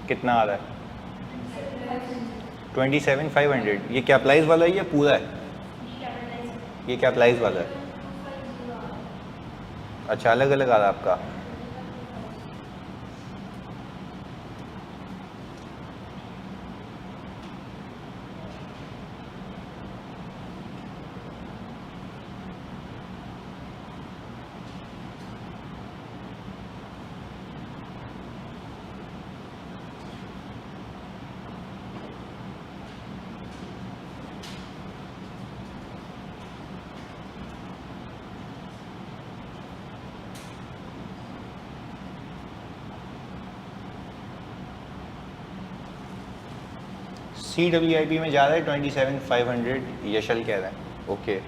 कितना आ रहा है? 27,500। ये कैपिटलाइज वाला है या पूरा है? ये कैपिटलाइज वाला है। अच्छा, अलग अलग आ रहा है आपका। CWIP में जा रहा है 27,500, यशल कह रहा है। ओके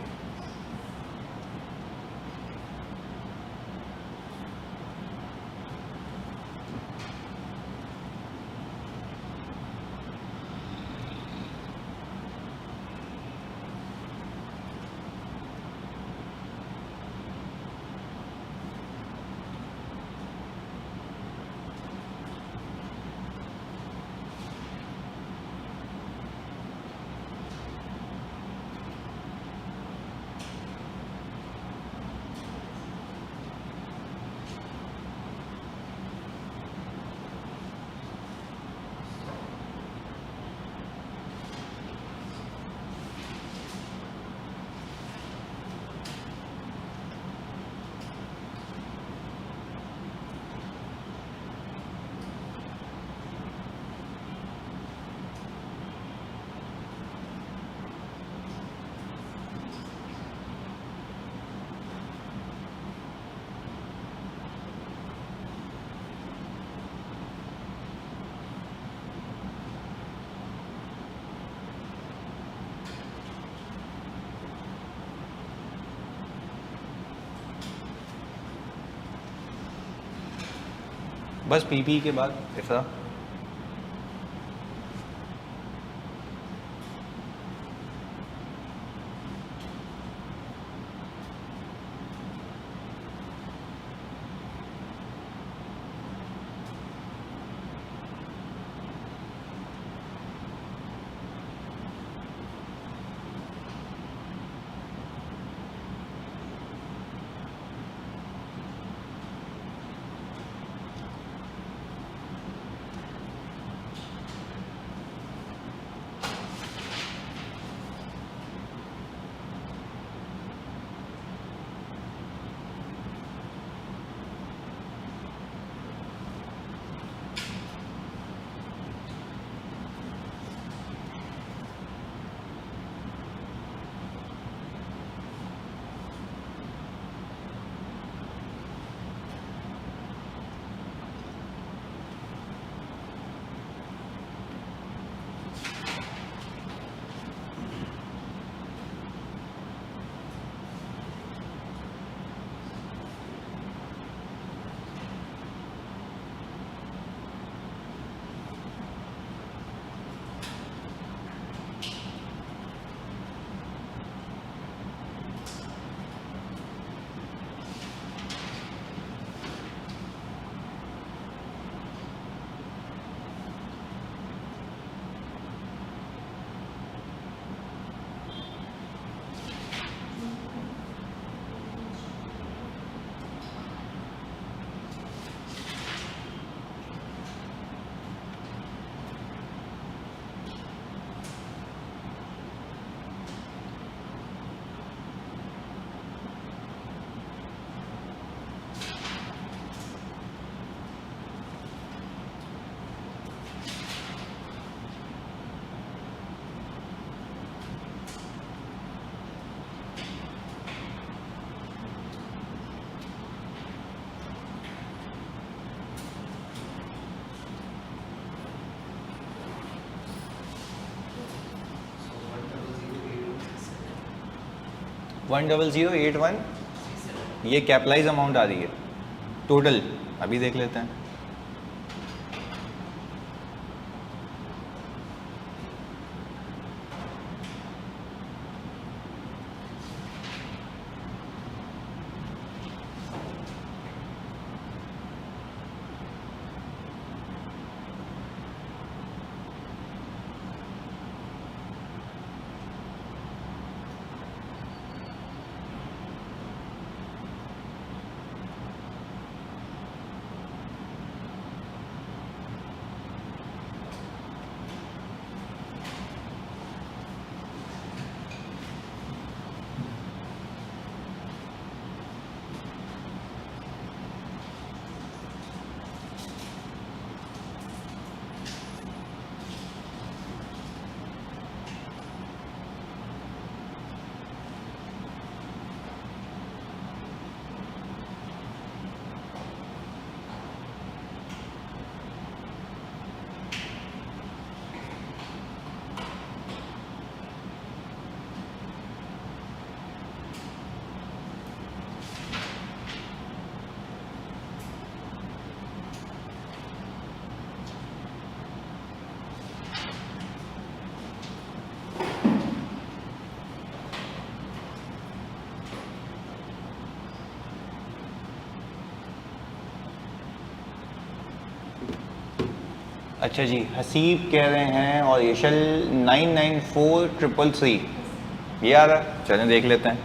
बस पीपी के बाद ऐसा। वन 0081 ये कैपिटलाइज अमाउंट आ रही है टोटल, अभी देख लेते हैं। अच्छा जी, हसीब कह रहे हैं और यशल 994333 ये आ रहा है। चलें देख लेते हैं।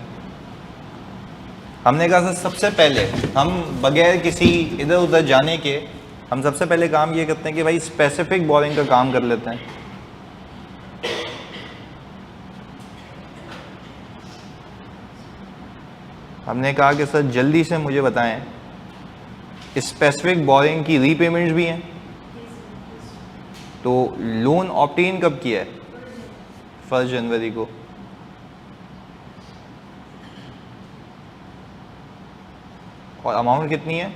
हमने कहा सबसे पहले हम बगैर किसी इधर उधर जाने के हम सबसे पहले काम ये करते हैं कि भाई स्पेसिफिक बोरिंग का काम कर लेते हैं। हमने कहा कि सर जल्दी से मुझे बताएं स्पेसिफिक बोरिंग की रीपेमेंट्स भी हैं। तो लोन ऑब्टेन कब किया है? 1 जनवरी को। और अमाउंट कितनी है?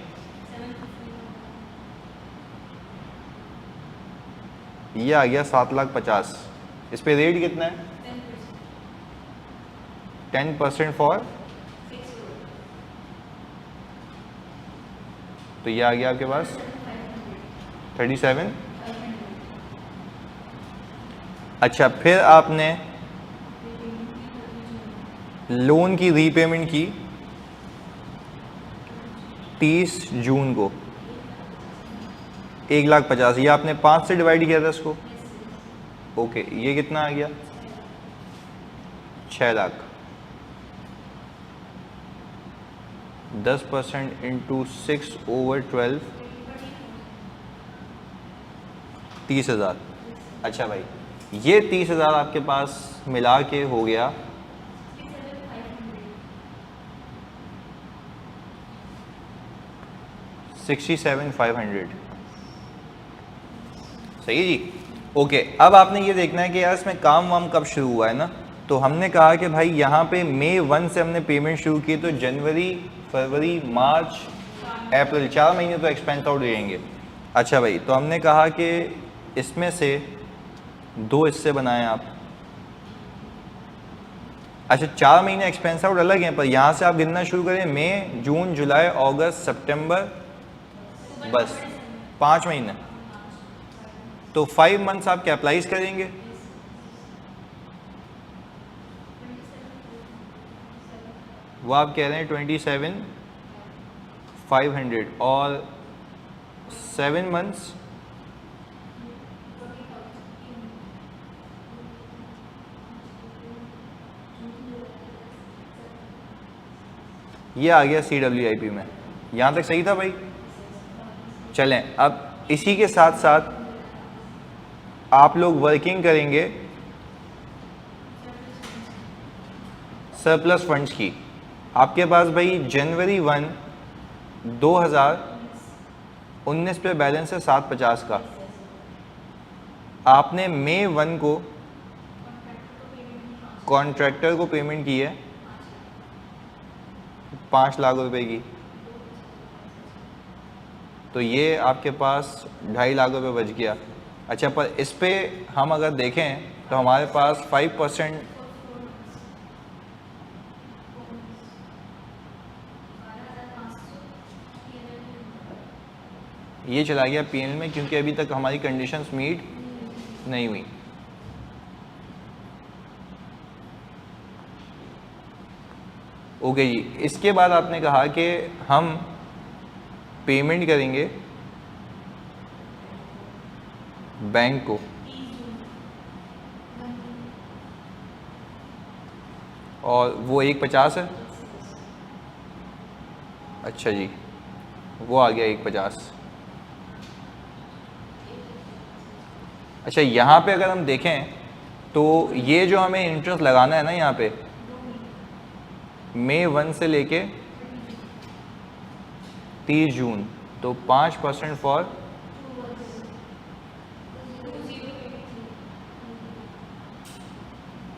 ये आ गया 7,50,000। इस पे रेट कितना है? 10% फॉर, तो ये आ गया आपके पास 37। अच्छा, फिर आपने लोन की रीपेमेंट की 30 जून को 1,50,000। ये आपने 5 से डिवाइड किया था इसको। ओके, ये कितना आ गया? 6 लाख। 10% इंटू 6/12, 30,000। अच्छा भाई, ये 30,000 आपके पास मिला के हो गया 67,500। सही है जी। ओके, अब आपने ये देखना है कि यार इसमें काम वाम कब शुरू हुआ है ना। तो हमने कहा कि भाई यहाँ पे मई 1 से हमने पेमेंट शुरू की, तो जनवरी, फरवरी, मार्च, अप्रैल, 4 महीने तो एक्सपेंस आउट देंगे। अच्छा भाई, तो हमने कहा कि इसमें से 2 हिस्से बनाएं आप। अच्छा, 4 महीने एक्सपेंस आउट अलग हैं, पर यहाँ से आप गिनना शुरू करें मई, जून, जुलाई, अगस्त, सितंबर, बस 5 महीने। तो 5 मंथ्स आप कैपिटलाइज करेंगे। वो आप कह रहे हैं 27,500 और 7 मंथ्स ये आ गया CWIP में। यहाँ तक सही था भाई? चलें, अब इसी के साथ साथ आप लोग वर्किंग करेंगे सरप्लस फंड्स की। आपके पास भाई जनवरी 1, 2019 पे बैलेंस है 750 का। आपने मई 1 को कॉन्ट्रैक्टर को पेमेंट की है 5 लाख रुपए की, तो ये आपके पास 2.5 लाख रुपए बच गया। अच्छा, पर इस पे हम अगर देखें तो हमारे पास 5% ये चला गया PNL में, क्योंकि अभी तक हमारी कंडीशंस मीट नहीं हुई। ओके जी, इसके बाद आपने कहा कि हम पेमेंट करेंगे बैंक को, और वो 1,50 है। अच्छा जी, वो आ गया 1,50। अच्छा, यहाँ पे अगर हम देखें तो ये जो हमें इंटरेस्ट लगाना है ना, यहाँ पे मई 1 से लेके 30 जून, तो 5% फॉर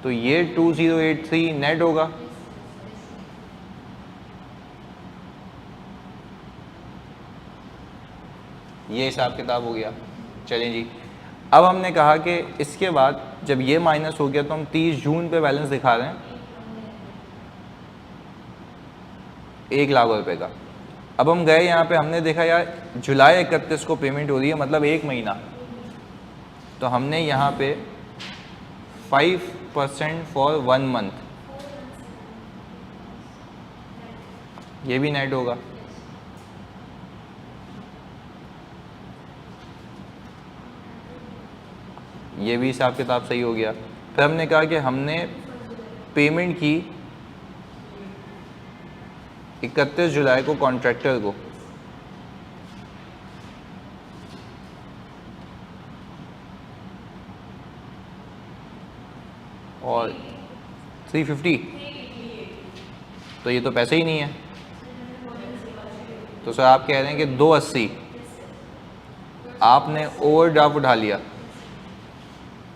तो ये 2083 नेट होगा। ये हिसाब किताब हो गया। चलें जी, अब हमने कहा कि इसके बाद जब ये माइनस हो गया तो हम 30 जून पे बैलेंस दिखा रहे हैं 1 लाख रुपए का। अब हम गए यहाँ पे, हमने देखा यार जुलाई 31 को पेमेंट हो रही है, मतलब 1 महीना, तो हमने यहाँ पे 5% फॉर 1 मंथ, ये भी नेट होगा। ये भी हिसाब किताब सही हो गया। फिर हमने कहा कि हमने पेमेंट की 31 जुलाई को कॉन्ट्रैक्टर को, और 350, तो ये तो पैसे ही नहीं है। तो सर आप कह रहे हैं कि 280 आपने ओवरड्राफ्ट उठा लिया।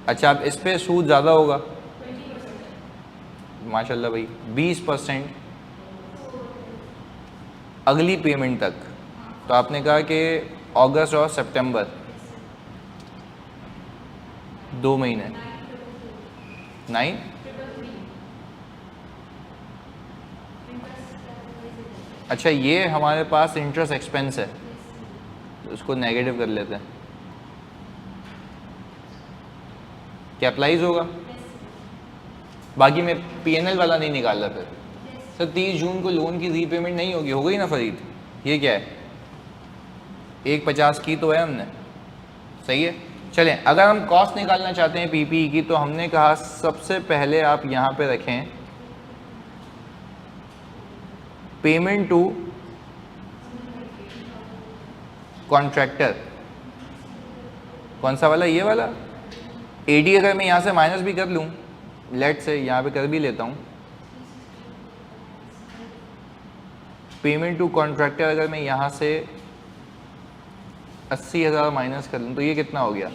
अच्छा, अब इस पे सूद ज़्यादा होगा माशाल्लाह भाई, 20% अगली पेमेंट तक। तो आपने कहा कि अगस्त और सितंबर 2 महीने 9, अच्छा ये हमारे पास इंटरेस्ट एक्सपेंस है, तो उसको नेगेटिव कर लेते हैं। कैपिटलाइज होगा, बाकी मैं पीएनएल वाला नहीं निकाल रहा। फिर सर 30 जून को लोन की रीपेमेंट नहीं होगी, हो गई ना फरीद? ये क्या है, 150 की तो है हमने, सही है। चलें, अगर हम कॉस्ट निकालना चाहते हैं पीपीई की, तो हमने कहा सबसे पहले आप यहाँ पे रखें पेमेंट टू कॉन्ट्रैक्टर। कौन सा वाला? ये वाला। एडी अगर मैं यहाँ से माइनस भी कर लूँ, लेट से यहाँ पे कर भी लेता हूँ, पेमेंट टू कॉन्ट्रैक्टर अगर मैं यहाँ से 80,000 माइनस कर लूँ तो ये कितना हो गया?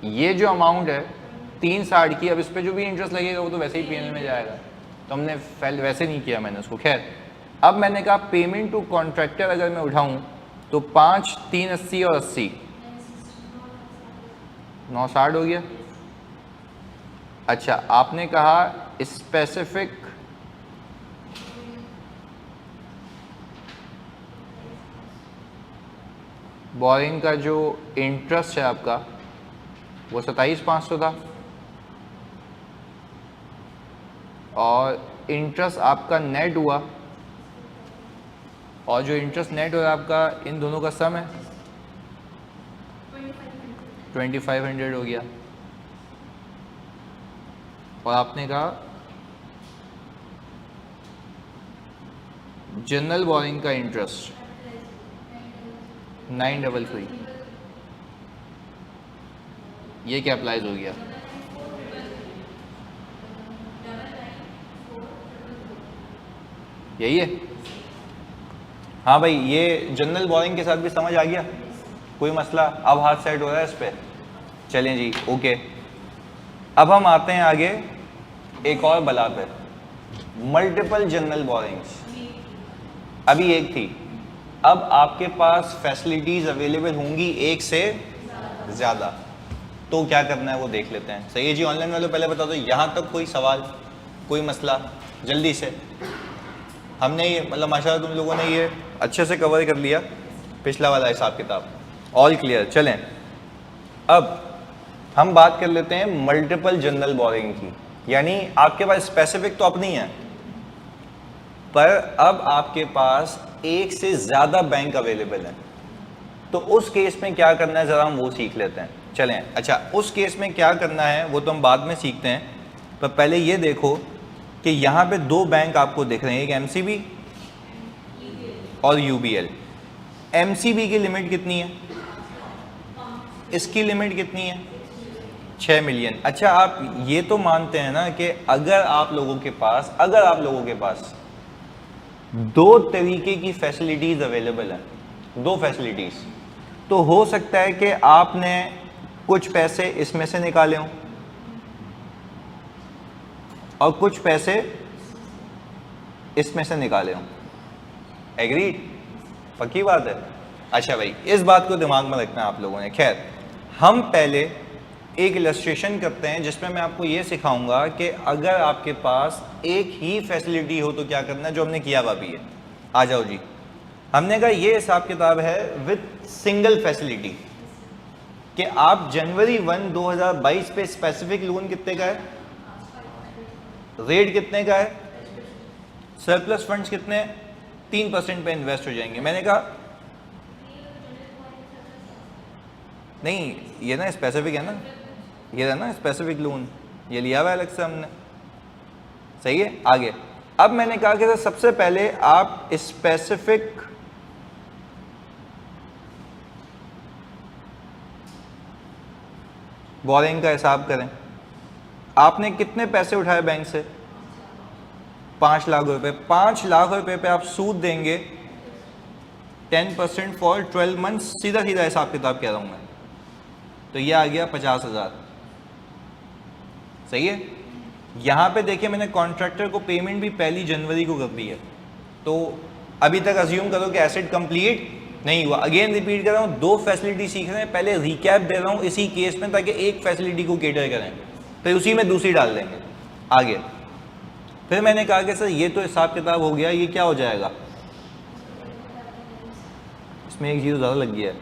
ये जो अमाउंट है 360 की, अब इस पे जो भी इंटरेस्ट लगेगा वो तो वैसे ही पीएनएल में जाएगा, तो हमने वैसे नहीं किया मैंने उसको। खैर, अब मैंने कहा पेमेंट टू कॉन्ट्रैक्टर अगर मैं उठाऊं तो 5, 3, 80 और 80, 960 हो गया। अच्छा, आपने कहा स्पेसिफिक बोरिंग का जो इंटरेस्ट है आपका वो 27,500 था, और इंटरेस्ट आपका नेट हुआ, और जो इंटरेस्ट नेट हो रहा है आपका इन दोनों का सम है 2500 हो गया। और आपने कहा जनरल बोरिंग का इंटरेस्ट 933, ये क्या अप्लाइज हो गया? यही है। हाँ भाई, ये जनरल बोरिंग के साथ भी समझ आ गया, कोई मसला? अब हाथ सेट हो रहा है इस पे। चलें जी, ओके। अब हम आते हैं आगे एक और बला पे, मल्टीपल जनरल बोरिंग्स। अभी एक थी, अब आपके पास फैसिलिटीज अवेलेबल होंगी एक से ज़्यादा, तो क्या करना है वो देख लेते हैं। सही है जी, ऑनलाइन वालों पहले बता दो, यहाँ तक कोई सवाल, कोई मसला? जल्दी से। हमने ये मतलब माशाल्लाह तुम लोगों ने ये अच्छे से कवर कर लिया, पिछला वाला हिसाब किताब ऑल क्लियर। चलें, अब हम बात कर लेते हैं मल्टीपल जनरल बोरिंग की, यानी आपके पास स्पेसिफिक तो अपनी है, पर अब आपके पास एक से ज़्यादा बैंक अवेलेबल है, तो उस केस में क्या करना है ज़रा हम वो सीख लेते हैं। चलें, अच्छा उस केस में क्या करना है वो तो हम बाद में सीखते हैं, पर पहले ये देखो कि यहाँ पे दो बैंक आपको दिख रहे हैं, एक एमसीबी और यूबीएल। एमसीबी की लिमिट कितनी है? इसकी लिमिट कितनी है? 6 मिलियन। अच्छा, आप ये तो मानते हैं ना कि अगर आप लोगों के पास दो तरीके की फैसिलिटीज अवेलेबल है, दो फैसिलिटीज, तो हो सकता है कि आपने कुछ पैसे इसमें से निकाले हों और कुछ पैसे इसमें से निकाले हों। एग्रीड? पक्की बात है। अच्छा भाई, इस बात को दिमाग में रखना आप लोगों ने। खैर, हम पहले एक इलस्ट्रेशन करते हैं जिसमें मैं आपको ये सिखाऊंगा कि अगर आपके पास एक ही फैसिलिटी हो तो क्या करना है, जो हमने किया हुआ भी है। आ जाओ जी, हमने कहा ये हिसाब किताब है विद सिंगल फैसिलिटी कि आप जनवरी 1, 2022 पे स्पेसिफिक लोन कितने का है, रेट कितने का है, सरप्लस फंड्स कितने, 3% पे इन्वेस्ट हो जाएंगे। मैंने कहा नहीं, ये ना स्पेसिफिक है ना, ये है ना स्पेसिफिक लोन, ये लिया हुआ है अलग से हमने। सही है, आगे। अब मैंने कहा कि सबसे पहले आप स्पेसिफिक बोरिंग का हिसाब करें। आपने कितने पैसे उठाए बैंक से? 5 लाख रुपए। 5 लाख रुपए पे आप सूद देंगे 10% फॉर 12 मंथ्स। सीधा सीधा हिसाब किताब कह रहा हूं मैं, तो ये आ गया 50,000। सही है। यहां पे देखिए मैंने कॉन्ट्रैक्टर को पेमेंट भी 1 जनवरी को कर दी है, तो अभी तक अज्यूम करो कि एसेट कंप्लीट नहीं हुआ। अगेन रिपीट कर रहा हूँ, दो फैसिलिटी सीख रहे हैं, पहले रिकैप दे रहा हूँ इसी केस में ताकि एक फैसिलिटी को केटर करें, फिर उसी में दूसरी डाल देंगे आगे। फिर मैंने कहा कि सर ये तो हिसाब किताब हो गया, ये क्या हो जाएगा, इसमें एक जीरो ज़्यादा लग गया है,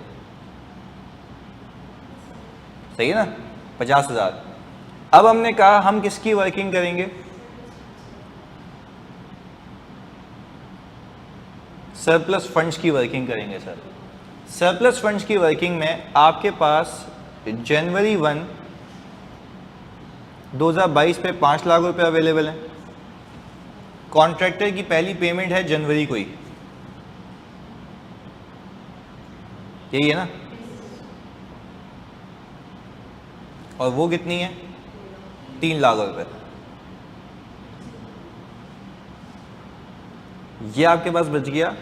सही है ना, 50,000। अब हमने कहा हम किसकी वर्किंग करेंगे, सरप्लस फंड्स की वर्किंग करेंगे सर। सरप्लस फंड्स की वर्किंग में आपके पास जनवरी 1 2022 पे 5 लाख रुपए अवेलेबल है। कॉन्ट्रैक्टर की पहली पेमेंट है जनवरी को ही, यही है ना, और वो कितनी है, 3 लाख रुपए। ये आपके पास बच गया।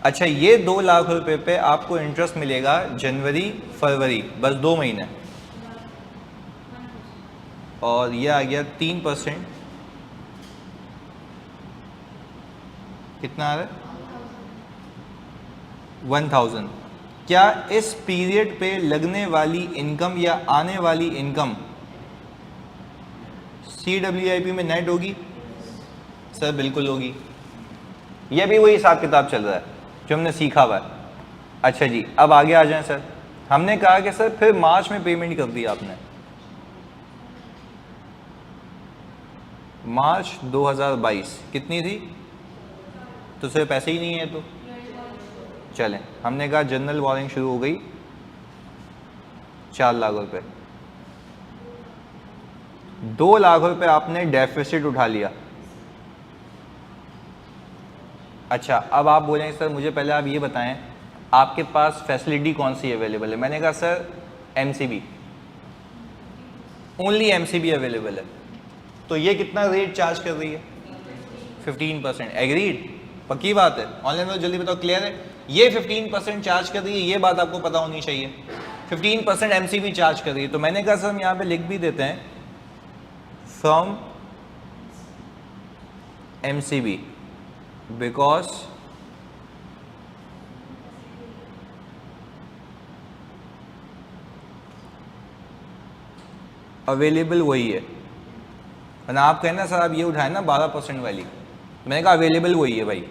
अच्छा, ये 2 लाख रुपए पे आपको इंटरेस्ट मिलेगा जनवरी फरवरी, बस 2 महीने, और ये आ गया 3%, कितना आ रहा है, 1000। क्या इस पीरियड पे लगने वाली इनकम या आने वाली इनकम CWIP में नेट होगी? सर बिल्कुल होगी। यह भी वही हिसाब किताब चल रहा है जो हमने सीखा हुआ है। अच्छा जी, अब आगे आ जाएं सर। हमने कहा कि सर फिर मार्च में पेमेंट कर दी आपने, मार्च 2022 कितनी थी, तो सर पैसे ही नहीं है, तो चलें, हमने कहा जनरल वॉरिंग शुरू हो गई, 4 लाख रुपए, 2 लाख रुपए आपने डेफिसिट उठा लिया। अच्छा, अब आप बोलेंगे सर मुझे पहले आप ये बताएं आपके पास फैसिलिटी कौन सी अवेलेबल है। मैंने कहा sir MCB, only MCB available है। तो ये कितना रेट चार्ज कर रही है, 15%। एग्रीड, पक्की बात है, ऑनलाइन में जल्दी बताओ, क्लियर है? ये 15% चार्ज कर रही है, ये बात आपको पता होनी चाहिए, 15% MCB चार्ज कर रही है। तो मैंने कहा सर हम यहाँ पे लिख भी देते हैं फ्रॉम MCB बिकॉज अवेलेबल वही है। वरना आप कहना सर आप ये उठाए ना 12% वाली, मैंने कहा अवेलेबल वही है भाई,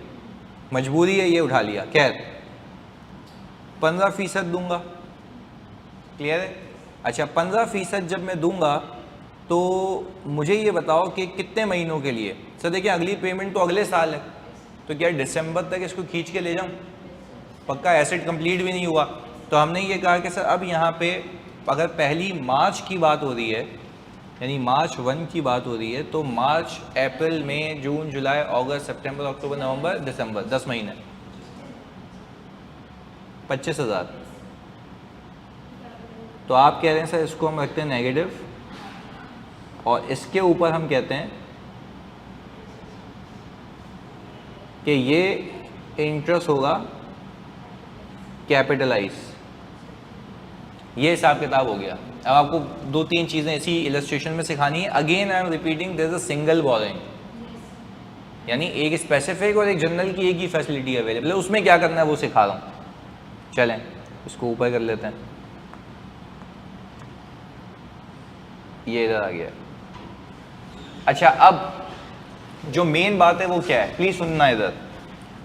मजबूरी है, ये उठा लिया। खैर 15% दूंगा, क्लियर है? अच्छा, 15% जब मैं दूंगा तो मुझे ये बताओ कि कितने महीनों के लिए। सर देखिए अगली पेमेंट तो अगले साल है, तो क्या दिसंबर तक इसको खींच के ले जाऊं? पक्का एसेट कंप्लीट भी नहीं हुआ। तो हमने ये कहा कि सर अब यहाँ पे अगर पहली मार्च की बात हो रही है, यानी मार्च 1 की बात हो रही है, तो मार्च, अप्रैल, मई, जून, जुलाई, अगस्त, सितंबर, अक्टूबर, नवंबर, दिसंबर, 10 महीने, 25,000। तो आप कह रहे हैं सर इसको हम रखते हैं नेगेटिव, और इसके ऊपर हम कहते हैं कि ये इंटरेस्ट होगा कैपिटलाइज। ये हिसाब किताब हो गया। अब आपको 2-3 चीज़ें ऐसी इलस्ट्रेशन में सिखानी है। Again I am repeating, there is a single borrowing, यानी एक स्पेसिफिक और एक जनरल की एक ही फैसिलिटी अवेलेबल है, उसमें क्या करना है वो सिखा रहा हूँ। चलें इसको ऊपर कर लेते हैं, ये इधर आ गया। अच्छा, अब जो मेन बात है वो क्या है, प्लीज सुनना इधर।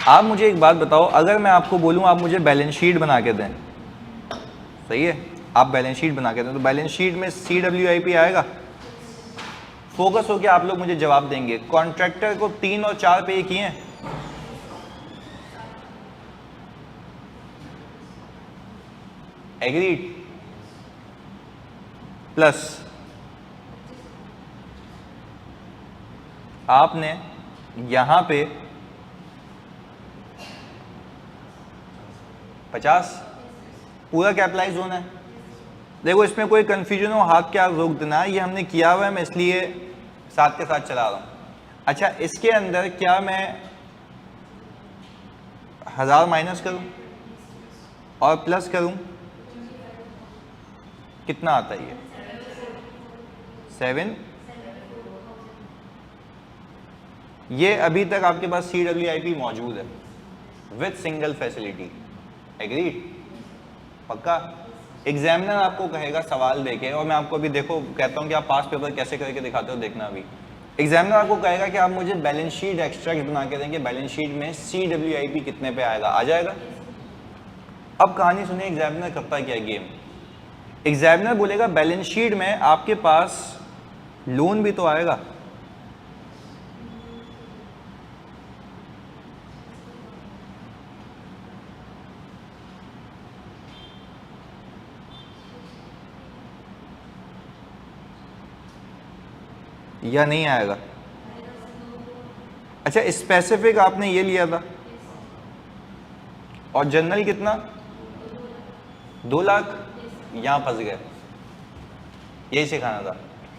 आप मुझे एक बात बताओ, अगर मैं आपको बोलूं आप मुझे बैलेंस शीट बना के दें, सही है, आप बैलेंस शीट बना के दें, तो बैलेंस शीट में CWIP आएगा। फोकस होकर आप लोग मुझे जवाब देंगे। कॉन्ट्रैक्टर को 3 और 4 पे किए हैं, एग्रीड, प्लस आपने यहां पे 50 पूरा कैपिटलाइज होना है। देखो इसमें कोई कंफ्यूजन हो हाथ क्या रोक देना, ये हमने किया हुआ है, मैं इसलिए साथ के साथ चला रहा हूं। अच्छा, इसके अंदर क्या मैं 1000 माइनस करूं और प्लस करूं, कितना आता है ये 7। ये अभी तक आपके पास CWIP मौजूद है विथ सिंगल फैसिलिटी, एग्रीड, पक्का। एग्जामिनर आपको कहेगा सवाल देके, और मैं आपको अभी देखो कहता हूं कि आप पास पेपर कैसे करके दिखाते हो, देखना। अभी एग्जामिनर आपको कहेगा कि आप मुझे बैलेंस शीट एक्सट्रैक्ट बना के देंगे, बैलेंस शीट में CWIP कितने पे आएगा, आ जाएगा। अब कहानी सुनिए एग्जामिनर करता क्या गेम। एग्जामिनर बोलेगा बैलेंस शीट में आपके पास लोन भी तो आएगा, या नहीं आएगा? अच्छा, स्पेसिफिक आपने ये लिया था और जनरल कितना? 2 लाख। यहां फंस गए, यही सिखाना था।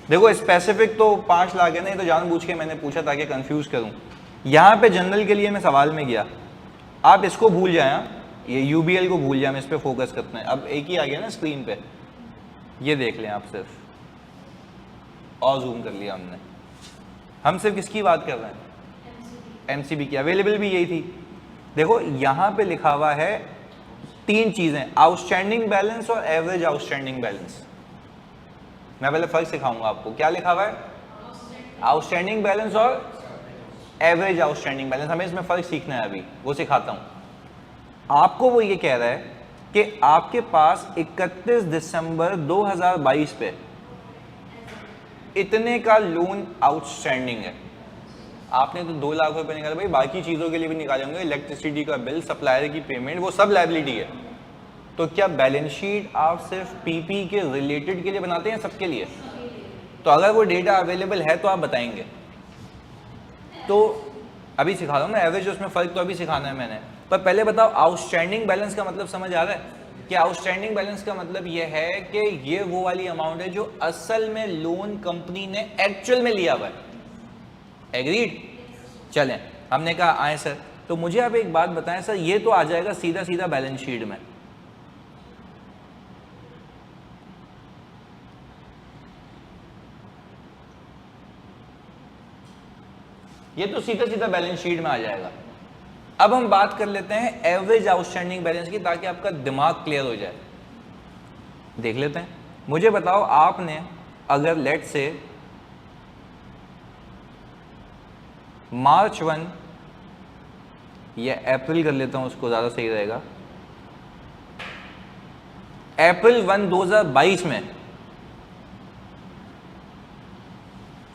देखो स्पेसिफिक तो 5 लाख है, नहीं तो जानबूझ के मैंने पूछा ताकि कंफ्यूज करूं। यहां पे जनरल के लिए मैं सवाल में गया, आप इसको भूल जाए, ये यूबीएल को भूल जाए, हम इस पे फोकस करते हैं। अब एक ही आ गया ना स्क्रीन पे, ये देख लें आप सिर्फ, और जूम कर लिया हमने। हम सिर्फ किसकी बात कर रहे हैं? एमसीबी की। अवेलेबल भी यही थी। देखो यहां पे लिखा हुआ है 3 चीजें, आउटस्टैंडिंग बैलेंस और एवरेज आउटस्टैंडिंग बैलेंस। मैं पहले फर्क सिखाऊंगा आपको। क्या लिखा हुआ है? आउटस्टैंडिंग बैलेंस और एवरेज आउटस्टैंडिंग बैलेंस। हमें इसमें फर्क सीखना है, अभी वो सिखाता हूं आपको। वो ये कह रहा है कि आपके पास 31 दिसंबर 2022 पे इतने का लोन आउटस्टैंडिंग है। आपने तो 2 लाख रुपए निकाले, भाई बाकी चीजों के लिए भी निकाले होंगे, इलेक्ट्रिसिटी का बिल, सप्लायर की पेमेंट, वो सब लायबिलिटी है। तो क्या बैलेंस शीट आप सिर्फ पीपी के रिलेटेड के लिए बनाते हैं, सबके लिए? तो अगर वो डेटा अवेलेबल है तो आप बताएंगे। तो अभी सिखा रहा हूँ मैं एवरेज, उसमें फर्क तो अभी सिखाना है मैंने। पर पहले बताओ आउटस्टैंडिंग बैलेंस का मतलब समझ आ रहा है? कि आउटस्टैंडिंग बैलेंस का मतलब ये है कि ये वो वाली अमाउंट है जो असल में लोन कंपनी ने एक्चुअल में लिया हुआ है। एग्रीड? चलें, हमने कहा आए सर, तो मुझे आप एक बात बताएं सर, ये तो आ जाएगा सीधा सीधा बैलेंस शीट में। ये तो सीधा सीधा बैलेंस शीट में आ जाएगा। अब हम बात कर लेते हैं एवरेज आउटस्टैंडिंग बैलेंस की, ताकि आपका दिमाग क्लियर हो जाए। देख लेते हैं। मुझे बताओ, आपने अगर लेट से मार्च 1 या अप्रैल कर लेता हूं, उसको ज्यादा सही रहेगा, अप्रैल 1 2022 में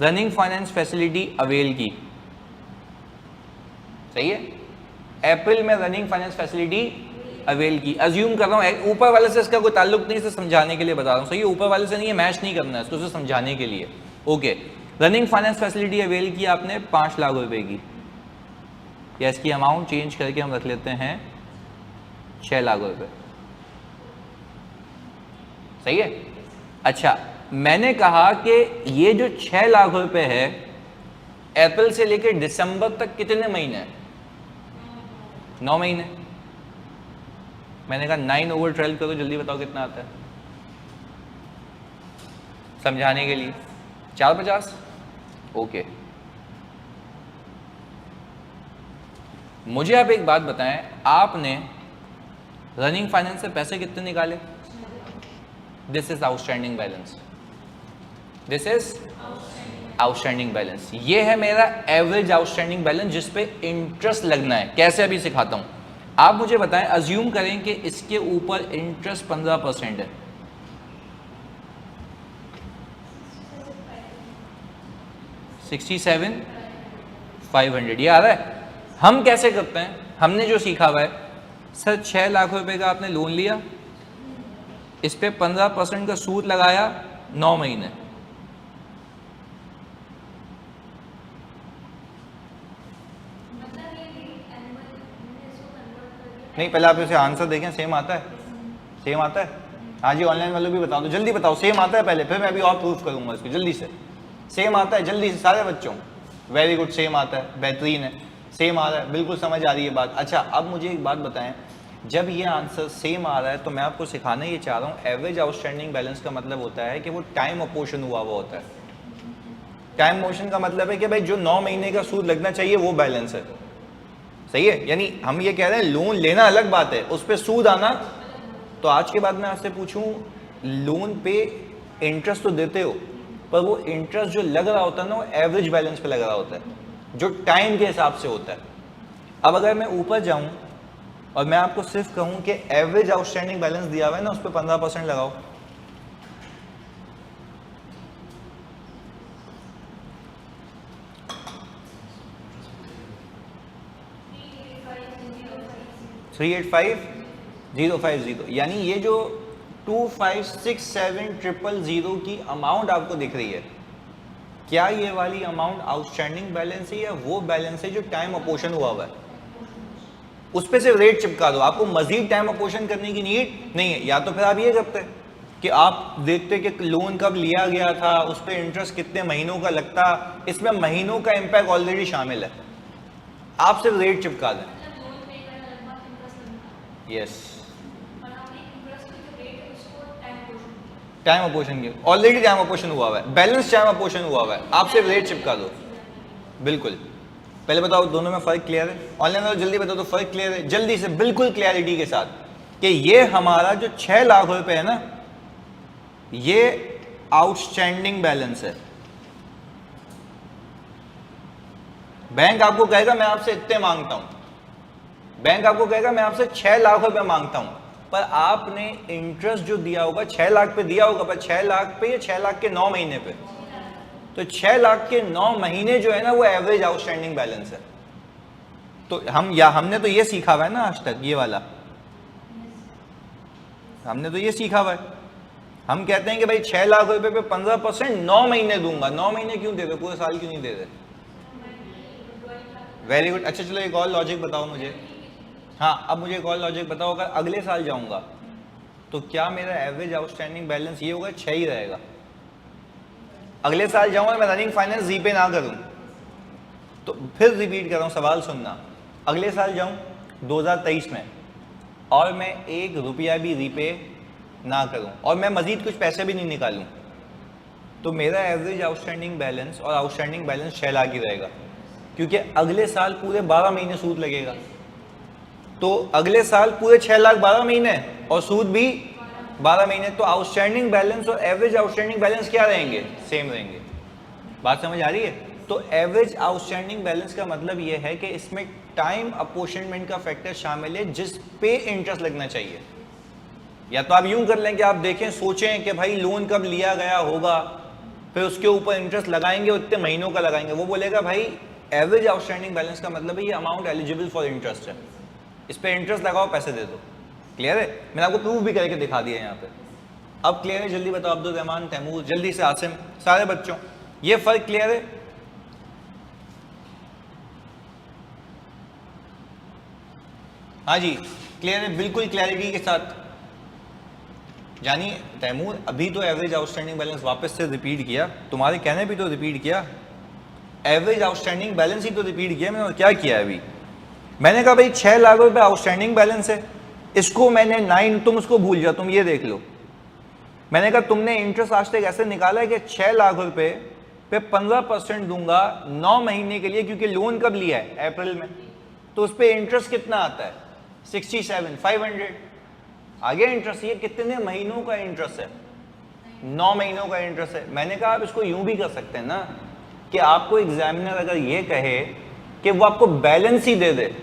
रनिंग फाइनेंस फैसिलिटी अवेल की, सही है? अप्रैल में रनिंग फाइनेंस फैसिलिटी अवेल की। अज्यूम कर रहा हूं, ऊपर वाले से इसका कोई ताल्लुक नहीं, इसे समझाने के लिए बता रहा हूं, सही है? ऊपर वाले से नहीं है, मैच नहीं करना है इसको, इसे समझाने के लिए। Okay, running finance facility avail की आपने 5 लाख रुपए की, या इसकी अमाउंट चेंज करके हम रख लेते हैं 6 लाख रुपए, सही है? अच्छा, मैंने कहा कि ये जो 6 लाख रुपए है अप्रैल से लेकर दिसंबर तक कितने महीने हैं? 9 महीने। मैंने कहा 9/12 करो, जल्दी बताओ कितना आता है समझाने के लिए। 450। ओके, मुझे आप एक बात बताएं, आपने रनिंग फाइनेंस से पैसे कितने निकाले? This is outstanding balance, this is outstanding balance. ये है मेरा एवरेज आउटस्टैंडिंग बैलेंस जिस पे इंटरेस्ट लगना है। कैसे? अभी सिखाता हूं। आप मुझे बताएं, अज्यूम करें कि इसके ऊपर इंटरेस्ट 15% है, $67,500 ये आ रहा है। हम कैसे करते हैं? हमने जो सीखा हुआ है, सर 6 लाख रुपए का आपने लोन लिया, इस पे 15% का सूद लगाया, 9 महीने, नहीं पहले आप इसे आंसर देखें, सेम आता है? सेम आता है? हाँ जी, ऑनलाइन वालों भी बताओ, तो जल्दी बताओ सेम आता है पहले, फिर मैं अभी और प्रूफ करूंगा इसको। जल्दी से, सेम आता है जल्दी से सारे बच्चों? वेरी गुड, सेम आता है, बेहतरीन है, सेम आ रहा है, बिल्कुल समझ आ रही है बात। अच्छा, अब मुझे एक बात बताएं, जब ये आंसर सेम आ रहा है तो मैं आपको सिखाना ये चाह रहा हूँ, एवरेज आउटस्टैंडिंग बैलेंस का मतलब होता है कि वो टाइम अपोर्शन हुआ हुआ होता है। टाइम मोशन का मतलब है कि भाई जो 9 महीने का सूद लगना चाहिए वो बैलेंस है, सही है? यानी हम ये कह रहे हैं लोन लेना अलग बात है, उस पर सूद आना। तो आज के बाद मैं आपसे पूछूं, लोन पे इंटरेस्ट तो देते हो, पर वो इंटरेस्ट जो लग रहा होता है ना, वो एवरेज बैलेंस पे लग रहा होता है, जो टाइम के हिसाब से होता है। अब अगर मैं ऊपर जाऊं और मैं आपको सिर्फ कहूं कि एवरेज आउटस्टैंडिंग बैलेंस दिया हुआ है ना, उस पर 15% लगाओ, 385050, यानी ये जो 2567000 की अमाउंट आपको दिख रही है, क्या ये वाली अमाउंट आउटस्टैंडिंग बैलेंस है या वो बैलेंस है जो टाइम अपोर्शन हुआ हुआ है? उस पे सिर्फ रेट चिपका दो, आपको मजीद टाइम अपोर्शन करने की नीड नहीं है। या तो फिर आप ये करते कि आप देखते कि लोन कब लिया गया था, उस पर इंटरेस्ट कितने महीनों का लगता, इसमें महीनों का इम्पैक्ट ऑलरेडी शामिल है, आप सिर्फ रेट चिपका दें। यस, टाइम अपोर्शन की ऑलरेडी टाइम अपोर्शन हुआ हुआ है, बैलेंस टाइम अपोर्शन हुआ हुआ है, आप सिर्फ रेट चिपका दो। बिल्कुल, पहले बताओ दोनों में फर्क क्लियर है? ऑनलाइन वालों जल्दी बताओ तो फर्क क्लियर है जल्दी से, बिल्कुल क्लैरिटी के साथ, कि ये हमारा जो 6 लाख रुपए है ना, ये आउटस्टैंडिंग बैलेंस है। बैंक आपको कहेगा मैं आपसे इतने मांगता हूं, बैंक आपको कहेगा मैं आपसे 6 लाख रुपए मांगता हूं, पर आपने इंटरेस्ट जो दिया होगा 6 लाख पे दिया होगा, पर 6 लाख पे या 6 लाख के 9 महीने पे, तो 6 लाख के 9 महीने जो है ना वो एवरेज आउटस्टैंडिंग बैलेंस है। तो हमने तो ये सीखा हुआ है ना आज तक, ये वाला हमने तो ये सीखा हुआ है। हम कहते हैं कि भाई 6 लाख रुपए पे 15% 9 महीने दूंगा। 9 महीने क्यों दे रहे, पूरे साल क्यों नहीं दे रहे? Very good. अच्छा चलो एक और लॉजिक बताओ मुझे। हाँ, अब मुझे एक और लॉजिक बताओ, अगर अगले साल जाऊंगा तो क्या मेरा एवरेज आउटस्टैंडिंग बैलेंस ये होगा 6 ही रहेगा? अगले साल जाऊंगा मैं रनिंग फाइनेंस रीपे ना करूं तो, फिर रिपीट कर रहा हूं, सवाल सुनना, अगले साल जाऊं 2023 में और मैं 1 रुपया भी रीपे ना करूं और मैं मजीद कुछ पैसे भी नहीं निकालूं, तो मेरा एवरेज आउटस्टैंडिंग बैलेंस और आउटस्टैंडिंग बैलेंस 6 लाख ही रहेगा, क्योंकि अगले साल पूरे 12 महीने सूद लगेगा। तो अगले साल पूरे 6 लाख 12 महीने और सूद भी 12 महीने, तो आउटस्टैंडिंग बैलेंस और एवरेज आउटस्टैंडिंग बैलेंस क्या रहेंगे? सेम रहेंगे। बात समझ आ रही है? तो एवरेज आउटस्टैंडिंग बैलेंस का मतलब ये है कि इसमें टाइम अपोर्शनमेंट का फैक्टर शामिल है जिस पे इंटरेस्ट लगना चाहिए। या तो आप यूं कर लें कि आप देखें, सोचें कि भाई लोन कब लिया गया होगा, फिर उसके ऊपर इंटरेस्ट लगाएंगे, उतने महीनों का लगाएंगे, वो बोलेगा भाई एवरेज आउटस्टैंडिंग बैलेंस का मतलब है ये अमाउंट एलिजिबल फॉर इंटरेस्ट है, इस पर इंटरेस्ट लगाओ, पैसे दे दो। क्लियर है? मैंने आपको प्रूफ भी करके दिखा दिया यहाँ पे। अब क्लियर है? जल्दी बताओ अब्दुल रहमान, तैमूर, जल्दी से आसिम, सारे बच्चों, ये फर्क क्लियर है? हाँ जी क्लियर है, बिल्कुल क्लैरिटी के साथ। जानिए तैमूर, अभी तो एवरेज आउटस्टैंडिंग बैलेंस वापस से रिपीट किया, तुम्हारे कहने भी तो रिपीट किया, एवरेज आउटस्टैंडिंग बैलेंस ही तो रिपीट किया मैंने। और क्या किया अभी? मैंने कहा भाई 6 लाख रुपए आउटस्टैंडिंग बैलेंस है, इसको मैंने 9, तुम उसको भूल जाओ, तुम ये देख लो। मैंने कहा तुमने इंटरेस्ट आज तक ऐसे निकाला है कि 6 लाख रुपए पे 15% दूंगा 9 महीने के लिए, क्योंकि लोन कब लिया है? अप्रैल में, तो उस पर इंटरेस्ट कितना आता है? 67,500। आगे इंटरेस्ट, ये कितने महीनों का इंटरेस्ट है? 9 महीनों का इंटरेस्ट है। मैंने कहा आप इसको यूं भी कर सकते हैं ना, कि आपको एग्जामिनर अगर ये कहे कि वो आपको बैलेंस ही दे दे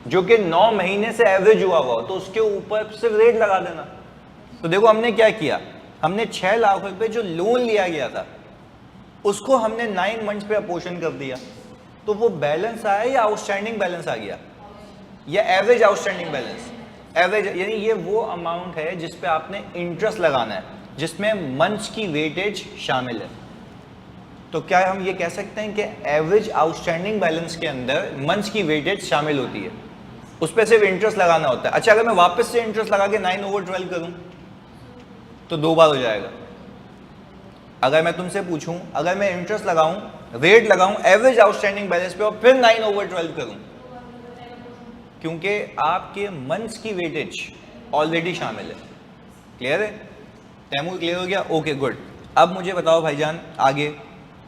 जो कि 9 महीने से एवरेज हुआ हुआ, तो उसके ऊपर सिर्फ रेट लगा देना। तो देखो हमने क्या किया, हमने 6 लाख रुपए जो लोन लिया गया था उसको हमने 9 मंथ्स पे अपोर्शन कर दिया, तो वो बैलेंस आया या आउटस्टैंडिंग बैलेंस आ गया, या एवरेज आउटस्टैंडिंग बैलेंस? एवरेज, यानी ये वो अमाउंट है जिस पे आपने इंटरेस्ट लगाना है, जिसमें मंथ्स की वेटेज शामिल है। तो क्या हम ये कह सकते हैं कि एवरेज आउटस्टैंडिंग बैलेंस के अंदर मंथ्स की वेटेज शामिल होती है, उस पर सिर्फ इंटरेस्ट लगाना होता है। अच्छा, अगर मैं वापस से इंटरेस्ट लगा के 9/12 करूं तो 2 बार हो जाएगा। अगर मैं तुमसे पूछूं, अगर मैं इंटरेस्ट लगाऊं, रेट लगाऊं एवरेज आउटस्टैंडिंग बैलेंस पे और फिर 9/12 करूं, क्योंकि आपके मंथ्स की वेटेज ऑलरेडी शामिल है। क्लियर है? तैमूर क्लियर हो गया? Okay good. अब मुझे बताओ भाईजान आगे,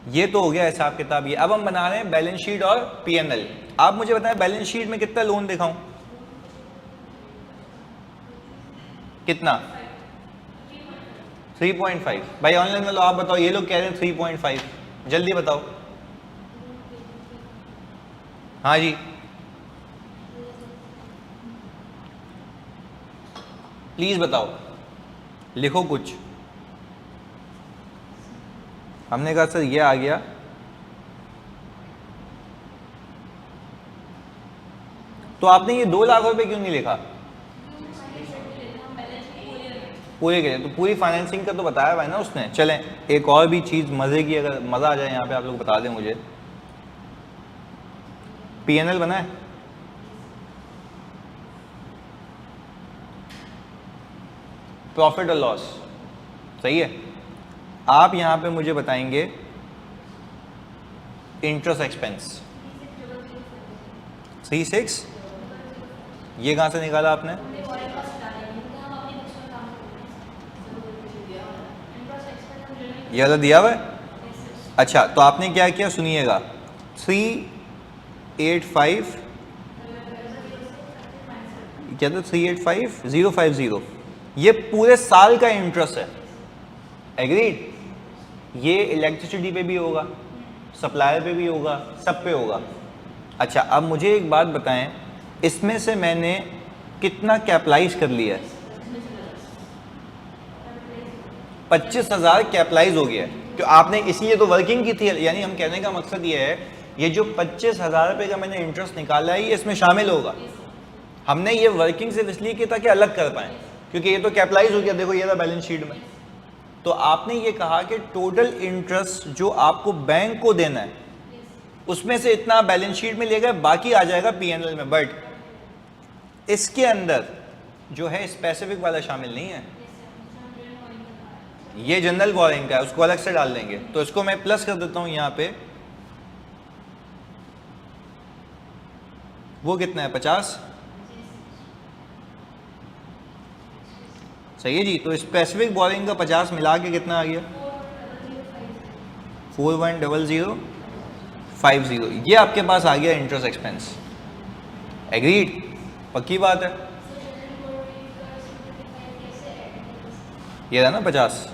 ये तो हो गया हिसाब किताब। ये अब हम बना रहे हैं बैलेंस शीट और पीएनएल। आप मुझे बताएं बैलेंस शीट में कितना लोन दिखाऊं? कितना? 3.5। भाई ऑनलाइन में लो, आप बताओ, ये लोग कह रहे हैं 3.5, जल्दी बताओ। हाँ जी प्लीज बताओ, लिखो कुछ। हमने कहा सर ये आ गया, तो आपने ये 2 लाख रुपए क्यों नहीं लिखा? पूरे के लिए, तो पूरी फाइनेंसिंग का तो बताया हुआ है ना उसने। चलें एक और भी चीज़ मज़े की, अगर मज़ा आ जाए यहाँ पे आप लोग बता दें मुझे। पीएनएल बना है? प्रॉफिट और लॉस, सही है। आप यहाँ पे मुझे बताएंगे इंटरेस्ट एक्सपेंस 36, ये कहाँ से निकाला आपने? ये वाला दिया हुआ है। अच्छा तो आपने क्या किया, सुनिएगा 385 क्या था, 385050, ये पूरे साल का इंटरेस्ट है। एग्रीड? ये इलेक्ट्रिसिटी पे भी होगा, सप्लायर पे भी होगा, सब पे होगा। अच्छा अब मुझे एक बात बताएं, इसमें से मैंने कितना कैपिटलाइज कर लिया है? 25,000 कैपिटलाइज हो गया है। तो आपने इसलिए तो वर्किंग की थी, यानी हम कहने का मकसद ये है, ये जो 25,000 रुपये का मैंने इंटरेस्ट निकाला है ये इसमें शामिल होगा। हमने ये वर्किंग सिर्फ इसलिए की ताकि अलग कर पाएँ, क्योंकि ये तो कैपिटलाइज हो गया, देखो ये था बैलेंस शीट में। तो आपने ये कहा कि टोटल इंटरेस्ट जो आपको बैंक को देना है उसमें से इतना बैलेंस शीट में लेगा, बाकी आ जाएगा पीएनएल में। बट इसके अंदर जो है स्पेसिफिक वाला शामिल नहीं है, ये जनरल बोरिंग का है, उसको अलग से डाल देंगे। तो इसको मैं प्लस कर देता हूं यहाँ पे, वो कितना है 50, सही है जी। तो स्पेसिफिक बोरिंग का 50 मिला के कितना आ गया, 410050, ये आपके पास आ गया इंटरेस्ट एक्सपेंस। एग्रीड? पक्की बात है। ये था ना 50,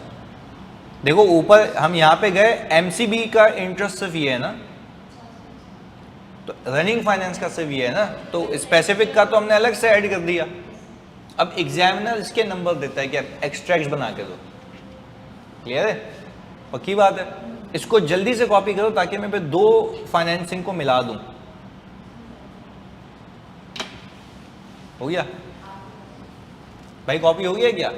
देखो ऊपर हम यहाँ पे गए, एमसीबी का इंटरेस्ट सिर्फ ये है ना, तो रनिंग फाइनेंस का सिर्फ ये है ना, तो स्पेसिफिक का तो हमने अलग से ऐड कर दिया। अब एग्जामिनर इसके नंबर देता है कि एक्सट्रैक्ट बना के दो, क्लियर है? पक्की बात है। इसको जल्दी से कॉपी करो ताकि मैं फिर दो फाइनेंसिंग को मिला दूं। हो गया भाई, कॉपी हो गया क्या?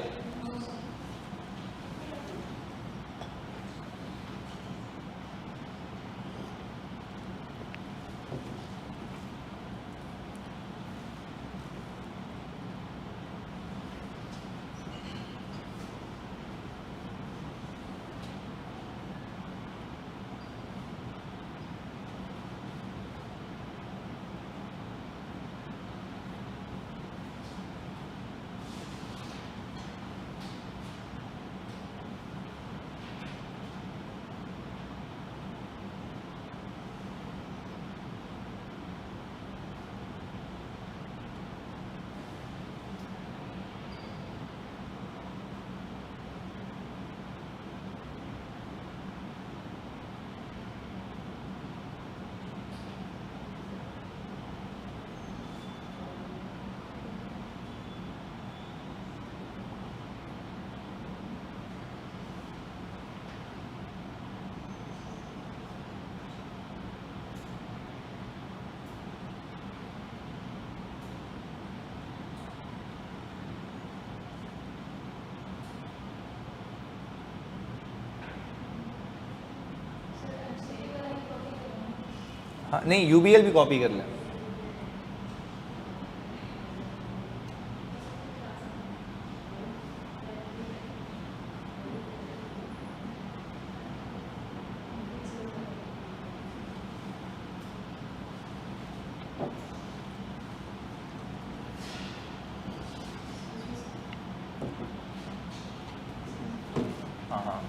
हाँ नहीं, यूबीएल भी कॉपी कर लें। हाँ हाँ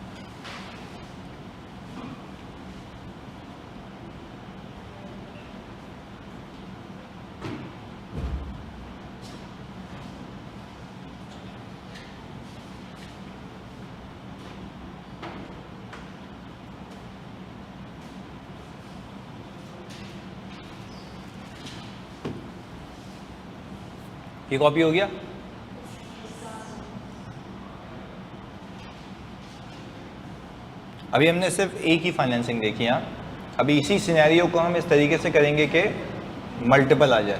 ये कॉपी हो गया। अभी हमने सिर्फ एक ही फाइनेंसिंग देखी यहाँ। अभी इसी सिनेरियो को हम इस तरीके से करेंगे कि मल्टीपल आ जाए।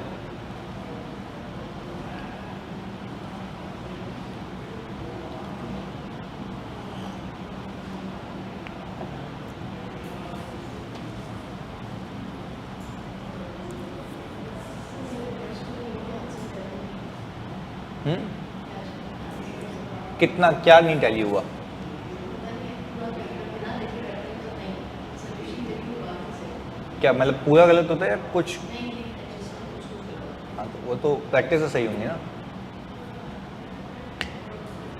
कितना, क्या नहीं टैली हुआ? क्या मतलब पूरा गलत होता है या कुछ? हाँ तो वो तो प्रैक्टिस से सही होंगी ना।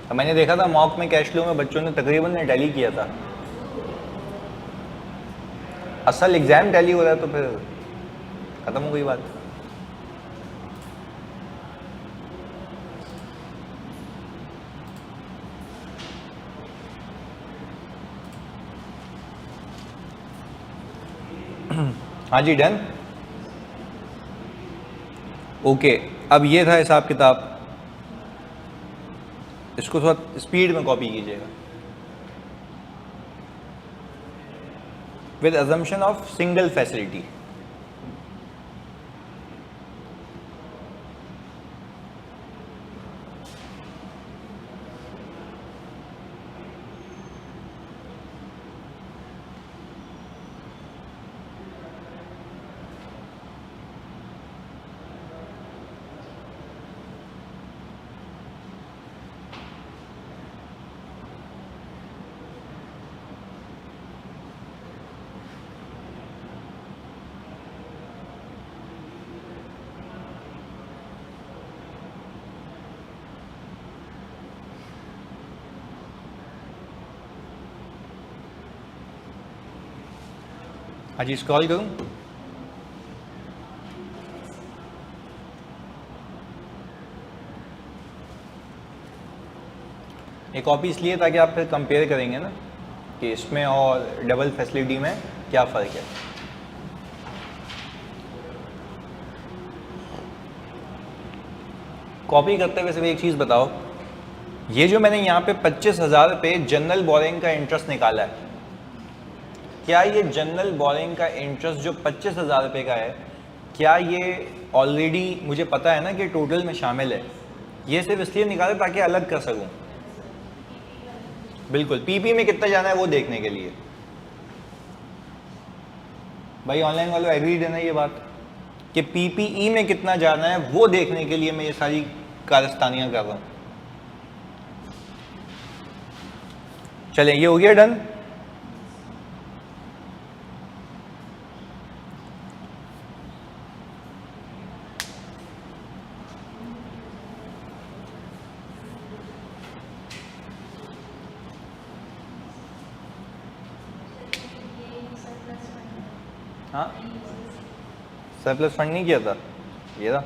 तो मैंने देखा था मॉक में कैश फ्लो में बच्चों ने तकरीबन टैली किया था। असल एग्जाम टैली हो रहा है तो फिर खत्म हो गई बात। हाँ जी डन। ओके अब ये था हिसाब किताब, इसको थोड़ा स्पीड में कॉपी कीजिएगा। With assumption of single facility. हाँ जी स्क्रॉल करूं? ये कॉपी इसलिए ताकि आप फिर कंपेयर करेंगे ना कि इसमें और डबल फैसिलिटी में क्या फ़र्क है। कॉपी करते हुए सिर्फ एक चीज़ बताओ, ये जो मैंने यहाँ पे 25,000 रुपये जनरल बोरिंग का इंटरेस्ट निकाला है, क्या ये जनरल बोरिंग का इंटरेस्ट जो 25,000 रुपये का है, क्या ये ऑलरेडी मुझे पता है ना कि टोटल में शामिल है? ये सिर्फ इसलिए निकाला ताकि अलग कर सकूं। बिल्कुल पीपी में कितना जाना है वो देखने के लिए। भाई ऑनलाइन वालों एग्रीड है ना ये बात कि पीपीई में कितना जाना है वो देखने के लिए मैं ये सारी कारस्तानियां कर रहा हूं। चलें ये हो गया डन। हाँ सरप्लस फंड नहीं किया था ये था।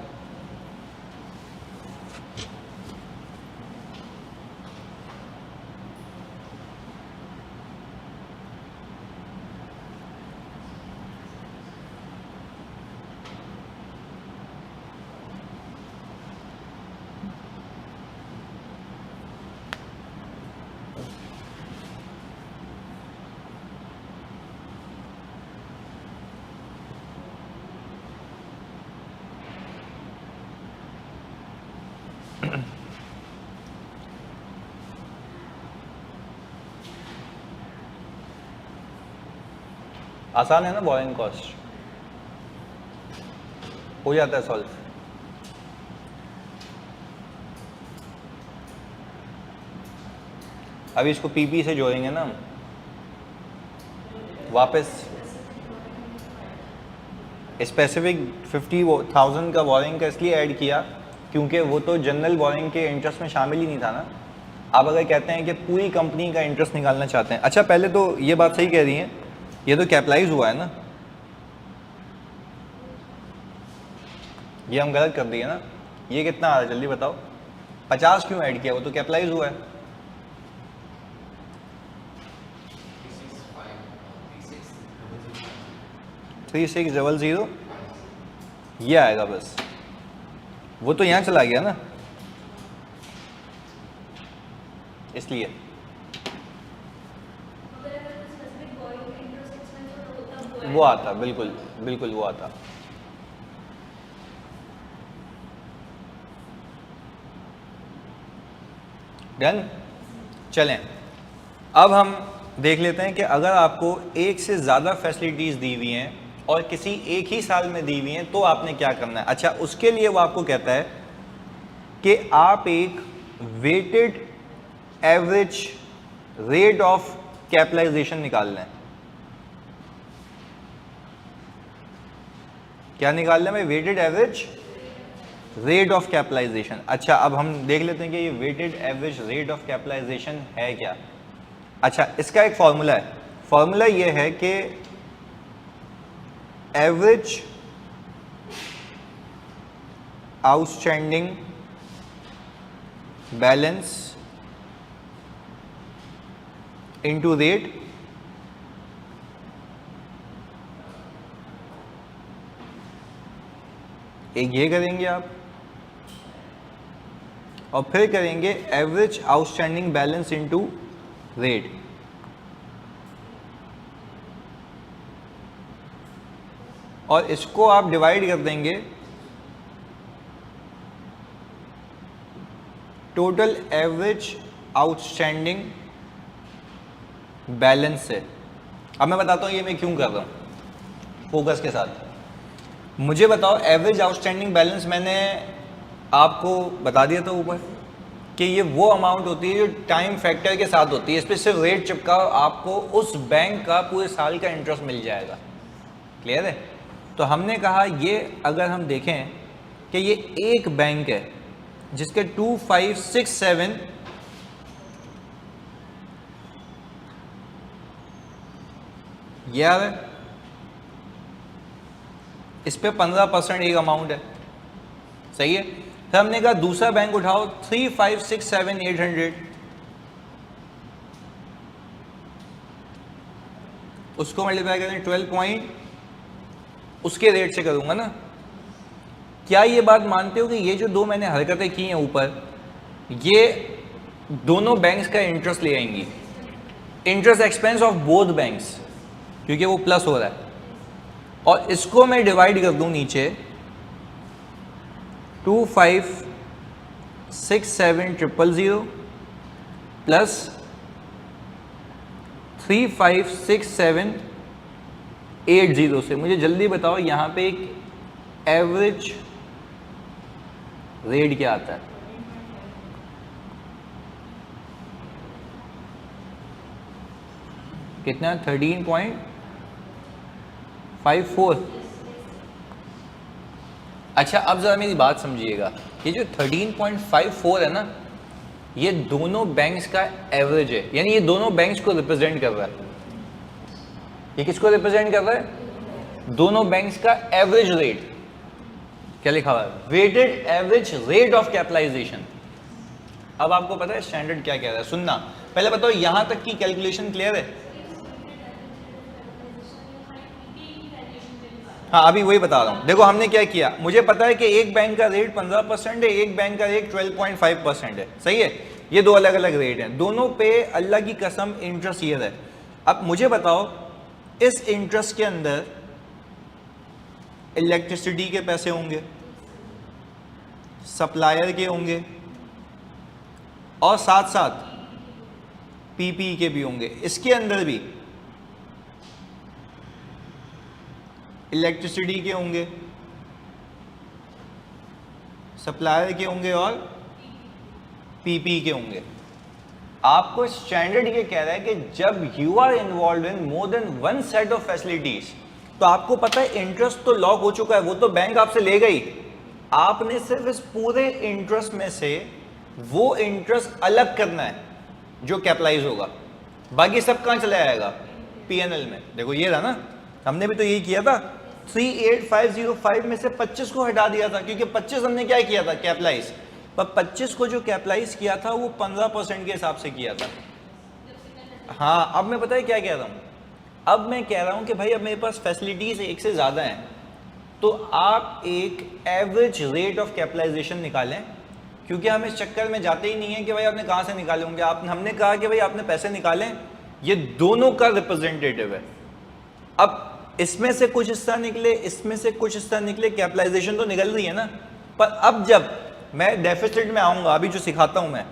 आसान है ना, बोरिंग कॉस्ट हो जाता है सॉल्व। अभी इसको पीपी से जोड़ेंगे ना वापस। स्पेसिफिक 50,000 का बोरिंग का इसलिए ऐड किया क्योंकि वो तो जनरल बोरिंग के इंटरेस्ट में शामिल ही नहीं था ना। आप अगर कहते हैं कि पूरी कंपनी का इंटरेस्ट निकालना चाहते हैं, अच्छा पहले तो ये बात सही कह रही हैं, ये तो कैपिटलाइज हुआ है ना, ये हम गलत कर दिए ना। ये कितना आ रहा है जल्दी बताओ, 50 क्यों ऐड किया? वो तो कैपिटलाइज हुआ है। 3600 ये आएगा बस, वो तो यहाँ चला गया ना इसलिए। वो आता बिल्कुल बिल्कुल वो आता। डन। चलें अब हम देख लेते हैं कि अगर आपको एक से ज़्यादा फैसिलिटीज़ दी हुई हैं और किसी एक ही साल में दी हुई हैं तो आपने क्या करना है। अच्छा उसके लिए वो आपको कहता है कि आप एक weighted average rate of capitalisation निकालना है। क्या निकालना है भाई? Weighted average rate of capitalisation. अच्छा, अब हम देख लेते हैं कि ये weighted average rate of capitalisation है क्या। अच्छा, इसका एक फॉर्मूला है। फॉर्मूला ये है कि average outstanding balance into rate एक ये करेंगे आप, और फिर करेंगे average outstanding balance into rate. और इसको आप डिवाइड कर देंगे टोटल एवरेज आउटस्टैंडिंग बैलेंस से। अब मैं बताता हूं ये मैं क्यों कर रहा हूं फोकस के साथ। मुझे बताओ, एवरेज आउटस्टैंडिंग बैलेंस मैंने आपको बता दिया था ऊपर कि ये वो अमाउंट होती है जो टाइम फैक्टर के साथ होती है। इस पर सिर्फ रेट चिपकाओ, आपको उस बैंक का पूरे साल का इंटरेस्ट मिल जाएगा। क्लियर है? तो हमने कहा ये अगर हम देखें कि ये एक बैंक है जिसके 2567 ये आ रहा है, इस पे 15% एक अमाउंट है, सही है। फिर हमने कहा दूसरा बैंक उठाओ 3567,800, उसको मल्टीप्लाई करें 12 पॉइंट, उसके रेट से करूंगा ना। क्या ये बात मानते हो कि ये जो दो मैंने हरकतें की हैं ऊपर, ये दोनों बैंक्स का इंटरेस्ट ले आएंगी, interest expense of both banks, क्योंकि वो प्लस हो रहा है। और इसको मैं डिवाइड कर दूं नीचे 2567,000 प्लस 3567,800 से। मुझे जल्दी बताओ यहां पे एक एवरेज रेट क्या आता है? कितना? 13.54। अच्छा, अब जरा मेरी बात समझिएगा, ये जो 13.54 है ना, ये दोनों बैंक्स का एवरेज है, यानी ये दोनों बैंक्स को रिप्रेजेंट कर रहा है। ये किसको रिप्रेजेंट कर रहा है? दोनों बैंक्स का एवरेज रेट। क्या लिखा हुआ है? Weighted average rate of capitalisation. अब आपको पता है स्टैंडर्ड क्या कह रहा है? सुनना, पहले बताओ यहां तक की कैलकुलेशन क्लियर है? हाँ, अभी वही बता रहा हूं। देखो हमने क्या किया, मुझे पता है कि एक बैंक का रेट 15% है, एक बैंक का रेट 12.5% है, सही है। ये दो अलग अलग रेट हैं, दोनों पे अल्लाह की कसम इंटरेस्ट ये है। अब मुझे बताओ इस इंटरेस्ट के अंदर इलेक्ट्रिसिटी के पैसे होंगे, सप्लायर के होंगे, और साथ साथ पीपी के भी होंगे। इसके अंदर भी इलेक्ट्रिसिटी के होंगे, सप्लायर के होंगे और पीपी के होंगे। आपको स्टैंडर्ड ये कह रहा है कि जब you are involve in more than one set of facilities, तो आपको पता है इंटरेस्ट तो लॉक हो चुका है, वो तो बैंक आपसे ले गई। आपने सिर्फ इस पूरे इंटरेस्ट में से वो इंटरेस्ट अलग करना है जो कैपिटलाइज होगा, बाकी सब कहां चला जाएगा? पीएनएल में। देखो ये था ना, हमने भी तो यही किया था। 38505 में से 25 को हटा दिया था, क्योंकि 25 हमने क्या किया था? कैपिटलाइज। पर 25 को जो कैपिटलाइज किया था वो 15% के हिसाब से किया था। हाँ, अब मैं पता है क्या कह रहा हूं? अब मैं कह रहा हूं कि भाई अब मेरे पास फैसिलिटीज एक से ज्यादा हैं, तो आप एक एवरेज रेट ऑफ कैपिटलाइजेशन निकालें, क्योंकि हम इस चक्कर में जाते ही नहीं है कि भाई आपने कहां से निकाले होंगे। हमने कहा कि भाई आपने पैसे निकालें, ये दोनों का रिप्रेजेंटेटिव है। अब इसमें से कुछ हिस्सा निकले, इसमें से कुछ हिस्सा निकले, कैपिटलाइजेशन तो निकल रही है ना। पर अब जब मैं डेफिसिट में आऊंगा, अभी जो सिखाता हूं मैं,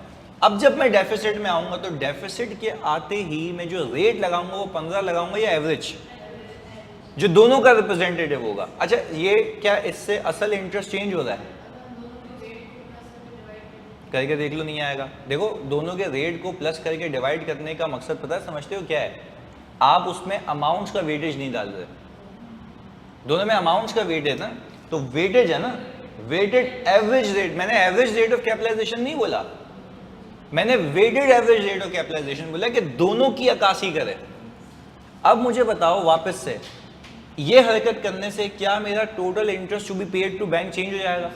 अब जब मैं डेफिसिट में आऊंगा तो डेफिसिट के आते ही मैं जो रेट लगाऊंगा वो 15 लगाऊंगा या एवरेज, जो दोनों का रिप्रेजेंटेटिव होगा। अच्छा, ये क्या इससे असल इंटरेस्ट चेंज हो रहा है? करके देख लो, नहीं आएगा। देखो दोनों के रेट को प्लस करके डिवाइड करने का मकसद पता है, समझते हो क्या है? आप उसमें अमाउंट्स का वेटेज नहीं डाल रहे, दोनों में अमाउंट्स का वेट है ना, तो वेटेज है ना, वेटेड एवरेज रेट। मैंने एवरेज रेट ऑफ कैपिटलाइजेशन नहीं बोला, मैंने weighted average rate of capitalisation बोला कि दोनों की अकासी करे। अब मुझे बताओ वापस से, ये हरकत करने से क्या मेरा total interest to be paid to bank change हो जाएगा,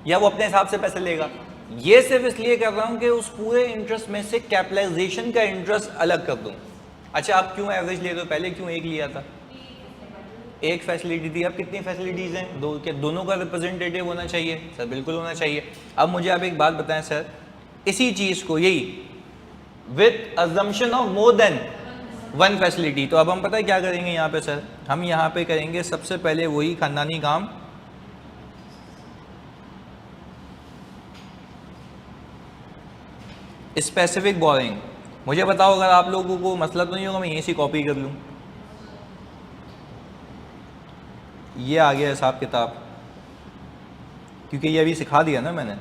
या वो अपने हिसाब से पैसे लेगा? ये सिर्फ इसलिए कर रहा हूं कि उस पूरे इंटरेस्ट में से कैपिटलाइजेशन का इंटरेस्ट अलग कर दूं। अच्छा आप क्यों एवरेज ले रहे हो, पहले क्यों एक लिया था? एक फैसिलिटी थी, अब कितनी फैसिलिटीज हैं? दो। क्या दोनों का रिप्रेजेंटेटिव होना चाहिए? सर बिल्कुल होना चाहिए। अब मुझे आप एक बात बताएं सर, इसी चीज को यही with assumption of more than one facility, तो अब हम पता है क्या करेंगे यहाँ पे सर, हम यहाँ पे करेंगे सबसे पहले वही खानदानी काम, स्पेसिफिक बोरिंग। मुझे बताओ अगर आप लोगों को मसला तो नहीं होगा मैं यहीं से कॉपी कर लूँ, ये आ गया हिसाब किताब, क्योंकि ये अभी सिखा दिया ना मैंने।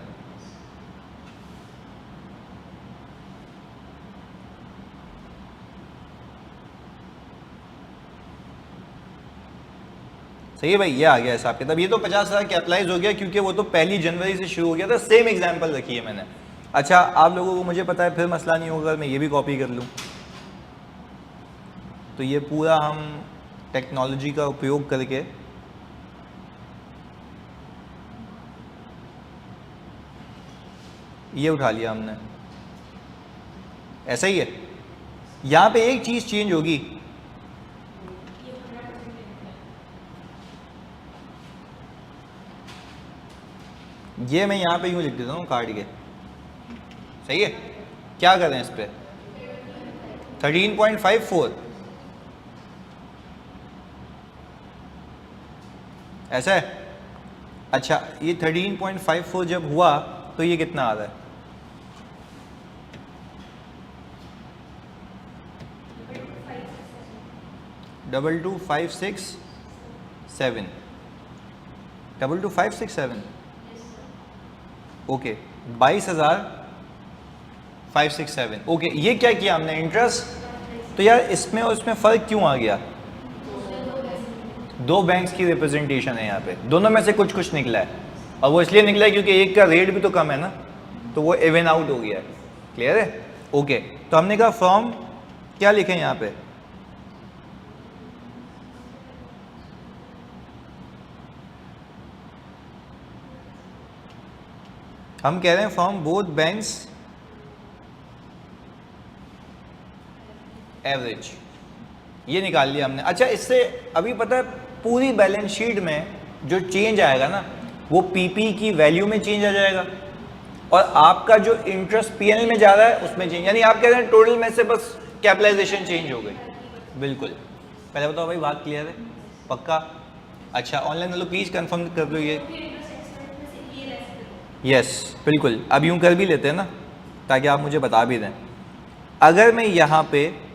सही है भाई, ये आ गया हिसाब किताब। ये तो 50,000 कैपिटलाइज हो गया क्योंकि वो तो 1 जनवरी से शुरू हो गया था, सेम एग्जांपल रखी है मैंने। अच्छा आप लोगों को मुझे पता है फिर मसला नहीं होगा, मैं ये भी कॉपी कर लूँ, तो ये पूरा हम टेक्नोलॉजी का उपयोग करके ये उठा लिया हमने, ऐसा ही है। यहाँ पे एक चीज़ चेंज होगी, ये मैं यहाँ पे यूँ लिख देता हूँ काट के, सही है। क्या करें इस पे 13.54 ऐसा है। अच्छा ये 13.54 जब हुआ तो ये कितना आ रहा है? 22,567 22,567 ओके 22,567 ओके। ये क्या किया हमने इंटरेस्ट, तो यार इसमें और इसमें फ़र्क क्यों आ गया? दो बैंक्स की रिप्रेजेंटेशन है यहाँ पे, दोनों में से कुछ कुछ निकला है, और वो इसलिए निकला है क्योंकि एक का रेट भी तो कम है ना, तो वो इवन आउट हो गया है। क्लियर है? ओके तो हमने कहा फ्रॉम क्या लिखें यहाँ पे, हम कह रहे हैं फ्रॉम बोथ बैंक्स एवरेज, ये निकाल लिया हमने। अच्छा इससे अभी पता है पूरी बैलेंस शीट में जो चेंज आएगा ना वो पीपी की वैल्यू में चेंज आ जाएगा, और आपका जो इंटरेस्ट पीएनएल में जा रहा है उसमें चेंज, यानी आप कह रहे हैं टोटल में से बस कैपिटलाइजेशन चेंज हो गई। बिल्कुल, पहले बताओ भाई बात क्लियर है? पक्का? अच्छा ऑनलाइन वालों प्लीज कंफर्म कर दो ये। यस बिल्कुल, अब यूं कर भी लेते हैं ना ताकि आप मुझे बता भी दें। अगर मैं यहाँ पे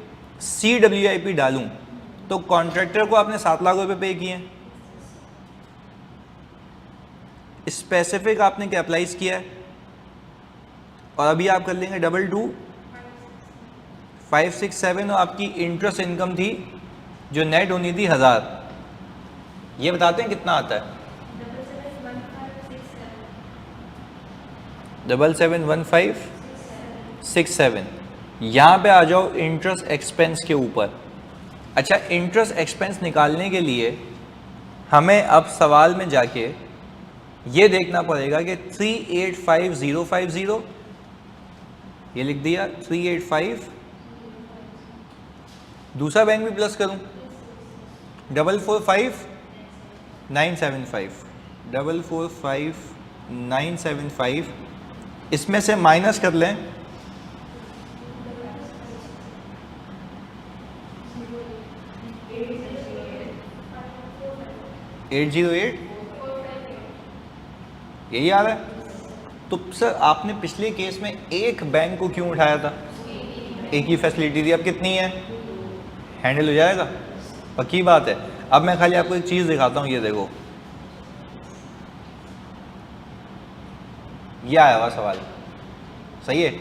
CWIP डालूं तो कॉन्ट्रैक्टर को आपने 7 लाख रुपए पे किए हैं, स्पेसिफिक आपने कैपिटलाइज किया है, और अभी आप कर लेंगे 22,567 और आपकी इंटरेस्ट इनकम थी जो नेट होनी थी 1000। ये बताते हैं कितना आता है? 771567। यहाँ पे आ जाओ इंटरेस्ट एक्सपेंस के ऊपर। अच्छा इंटरेस्ट एक्सपेंस निकालने के लिए हमें अब सवाल में जाके ये देखना पड़ेगा कि 385050 ये लिख दिया 385, दूसरा बैंक भी प्लस करूं 445975 445975, इसमें से माइनस कर लें 808, यही आ रहा है। तो सर आपने पिछले केस में एक बैंक को क्यों उठाया था? एक ही फैसिलिटी थी, अब कितनी है? हैंडल हो जाएगा, पक्की बात है। अब मैं खाली आपको एक चीज़ दिखाता हूँ, ये देखो ये आया हुआ सवाल, सही है।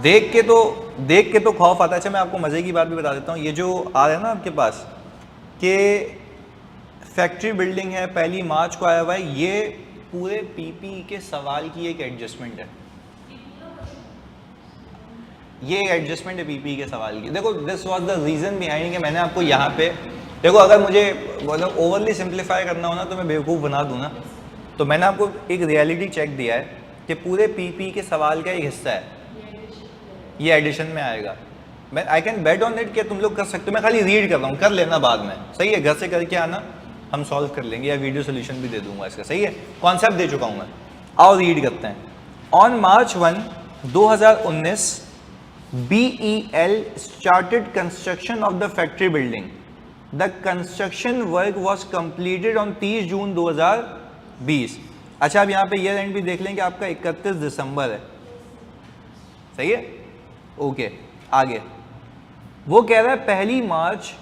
देख के तो खौफ आता है। अच्छा मैं आपको मज़े की बात भी बता देता हूँ, ये जो आ रहा है ना आपके पास कि फैक्ट्री बिल्डिंग है 1 मार्च को आया हुआ है, ये पूरे पीपी के सवाल की एक एडजस्टमेंट है। ये एडजस्टमेंट है पीपी के सवाल की। देखो this was the reason behind कि मैंने आपको यहाँ पे, देखो अगर मुझे मतलब ओवरली सिंप्लीफाई करना हो ना तो मैं बेवकूफ़ बना दूँ ना, तो मैंने आपको एक रियलिटी चेक दिया है कि पूरे पीपी के सवाल का एक हिस्सा है, ये एडिशन में आएगा। मैं I can bet on it कि तुम लोग कर सकते हो। मैं खाली रीड कर रहा हूँ, कर लेना बाद में, सही है। घर से करके आना, हम सॉल्व कर लेंगे, या वीडियो सोल्यूशन भी दे दूंगा इसका, सही है। कॉन्सेप्ट दे चुका हूँ मैं, आओ रीड करते हैं। On March 1, 2019 BEL started construction of the factory building. The construction work was completed on 30 June 2020। अच्छा अब यहाँ पे ईयर एंड भी देख लें कि आपका 31 दिसंबर है, सही है। ओके आगे वो कह रहा है 1 मार्च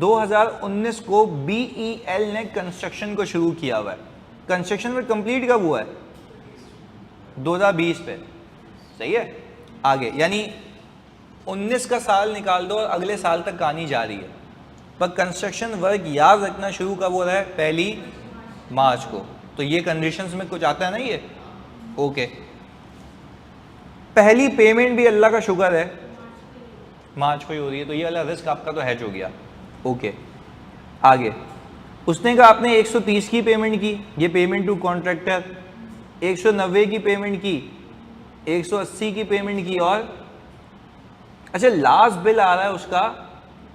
2019 को BEL ने कंस्ट्रक्शन को शुरू किया हुआ है। कंस्ट्रक्शन वर्क कंप्लीट कब हुआ है? 2020 पे, सही है। आगे यानी 19 का साल निकाल दो और अगले साल तक कहानी जा रही है, पर कंस्ट्रक्शन वर्क याद रखना शुरू कब हो रहा है? 1 मार्च को। तो ये कंडीशंस में कुछ आता है ना ये, ओके। पहली पेमेंट भी अल्लाह का शुक्र है मार्च को ही हो रही है, तो ये वाला रिस्क आपका तो हैच हो गया, ओके। आगे उसने कहा आपने 130 की पेमेंट की, ये पेमेंट टू कॉन्ट्रैक्टर, 190 की पेमेंट की, 180 की पेमेंट की, और अच्छा लास्ट बिल आ रहा है उसका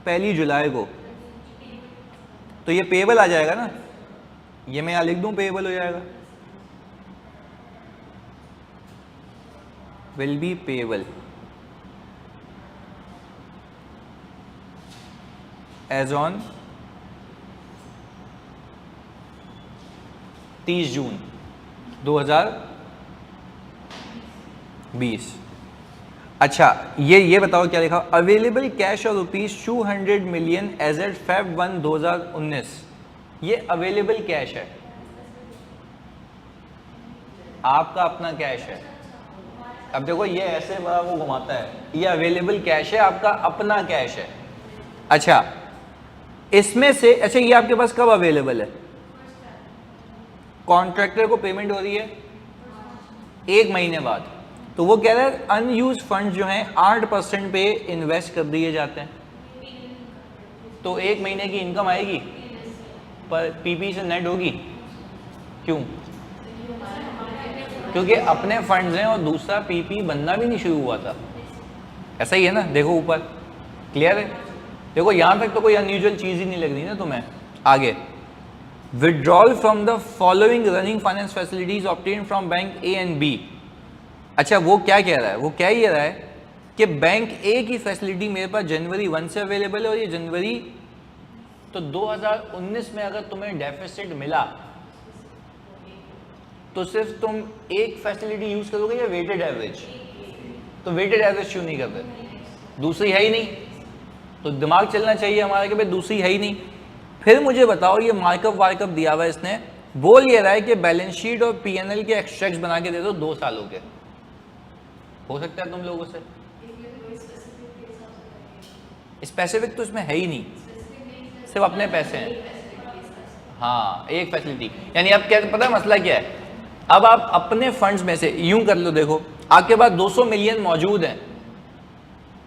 1 जुलाई को, तो ये पेबल आ जाएगा ना, ये मैं यहाँ लिख दूं पेबल हो जाएगा, will be payable as on 30 June 2020। अच्छा ये बताओ क्या लिखा? अवेलेबल कैश और ₹200 मिलियन एज एट Feb 1, 2019। ये अवेलेबल कैश है, आपका अपना कैश है। अब देखो ये ऐसे बड़ा वो घुमाता है, ये अवेलेबल कैश है, आपका अपना कैश है। अच्छा इसमें से, अच्छा ये आपके पास कब अवेलेबल है? कॉन्ट्रैक्टर को पेमेंट हो रही है 1 महीने बाद, तो वो कह रहा है अनयूज फंड जो हैं 8% पे इन्वेस्ट कर दिए जाते हैं, तो 1 महीने की इनकम आएगी पर पीपी से नेट होगी। क्यों? क्योंकि अपने फंड्स हैं और दूसरा पीपी बनना भी नहीं शुरू हुआ था, ऐसा ही है ना। देखो ऊपर क्लियर है, देखो यहां तक तो कोई अनयूजुअल चीज ही नहीं लग रही ना तुम्हें। आगे withdrawal from the following running finance facilities obtain from bank A and B. अच्छा वो क्या कह रहा है? वो क्या कह रहा है कि बैंक ए की फैसिलिटी मेरे पास जनवरी 1 से अवेलेबल है, और ये जनवरी, तो 2019 में अगर तुम्हें डेफिसिट मिला तो सिर्फ तुम एक फैसिलिटी यूज करोगे या वेटेड एवरेज? तो वेटेड एवरेज क्यों नहीं करते? दूसरी है ही नहीं, तो दिमाग चलना चाहिए हमारा कि भाई दूसरी है ही नहीं। फिर मुझे बताओ ये मार्कअप वार्कअप दिया हुआ है इसने, बोल ये रहा है कि बैलेंस शीट और पीएनएल के एक्सट्रैक्ट्स बना के दे दो 2 सालों के। हो सकता है तुम लोगों से? स्पेसिफिक तो इसमें है ही नहीं, सिर्फ अपने पैसे हैं। हाँ एक फैसिलिटी, यानी अब क्या पता है मसला क्या है? अब आप अपने फंड्स में से यूं कर लो, देखो आपके पास 200 मिलियन मौजूद हैं,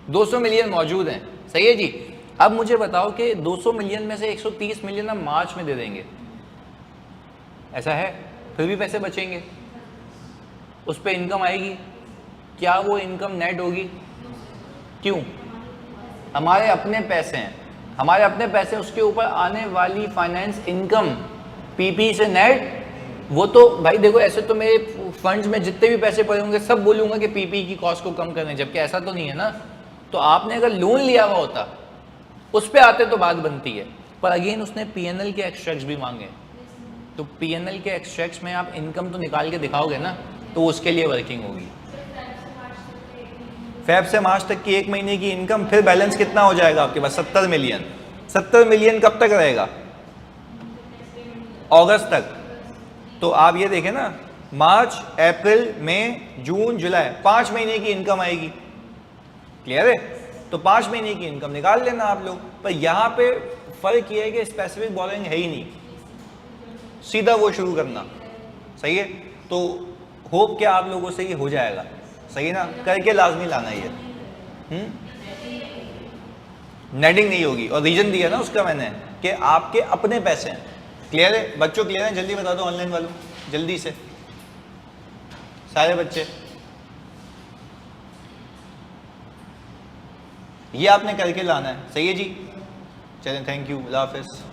200 मिलियन मौजूद हैं, सही है जी। अब मुझे बताओ कि 200 मिलियन में से 130 मिलियन हम मार्च में दे देंगे, ऐसा है? फिर भी पैसे बचेंगे, उस पर इनकम आएगी, क्या वो इनकम नेट होगी? क्यों? हमारे अपने पैसे हैं, हमारे अपने पैसे, उसके ऊपर आने वाली फाइनेंस इनकम पीपी से नेट। वो तो भाई देखो ऐसे तो मेरे फंड्स में जितने भी पैसे पड़े होंगे सब बोलूंगा कि पीपी की कॉस्ट को कम करने, जबकि ऐसा तो नहीं है ना। तो आपने अगर लोन लिया हुआ होता उस पे आते तो बात बनती है, पर अगेन उसने पीएनएल के एक्सट्रैक्ट्स भी मांगे, तो पीएनएल के एक्सट्रैक्ट्स में आप इनकम तो निकाल के दिखाओगे ना, तो उसके लिए वर्किंग होगी। फेब से मार्च तक की 1 महीने की इनकम, फिर बैलेंस कितना हो जाएगा आपके पास? 70 मिलियन। 70 मिलियन कब तक रहेगा? अगस्त तक। तो आप ये देखें ना, मार्च, अप्रैल, मई, जून, जुलाई, 5 महीने की इनकम आएगी। क्लियर है? तो 5 महीने की इनकम निकाल लेना आप लोग। पर यहां पे फर्क ये है कि स्पेसिफिक बोरोइंग है ही नहीं, सीधा वो शुरू करना। सही है? तो होप क्या आप लोगों से ये हो जाएगा। सही है ना? करके लाजमी लाना ये। नेटिंग नहीं होगी, और रीजन दिया ना उसका मैंने कि आपके अपने पैसे हैं। क्लियर है बच्चों? क्लियर है? जल्दी बता दो ऑनलाइन वालों, जल्दी से सारे बच्चे। ये आपने करके लाना है। सही है जी? चलें, थैंक यू, अल्लाह हाफिज़।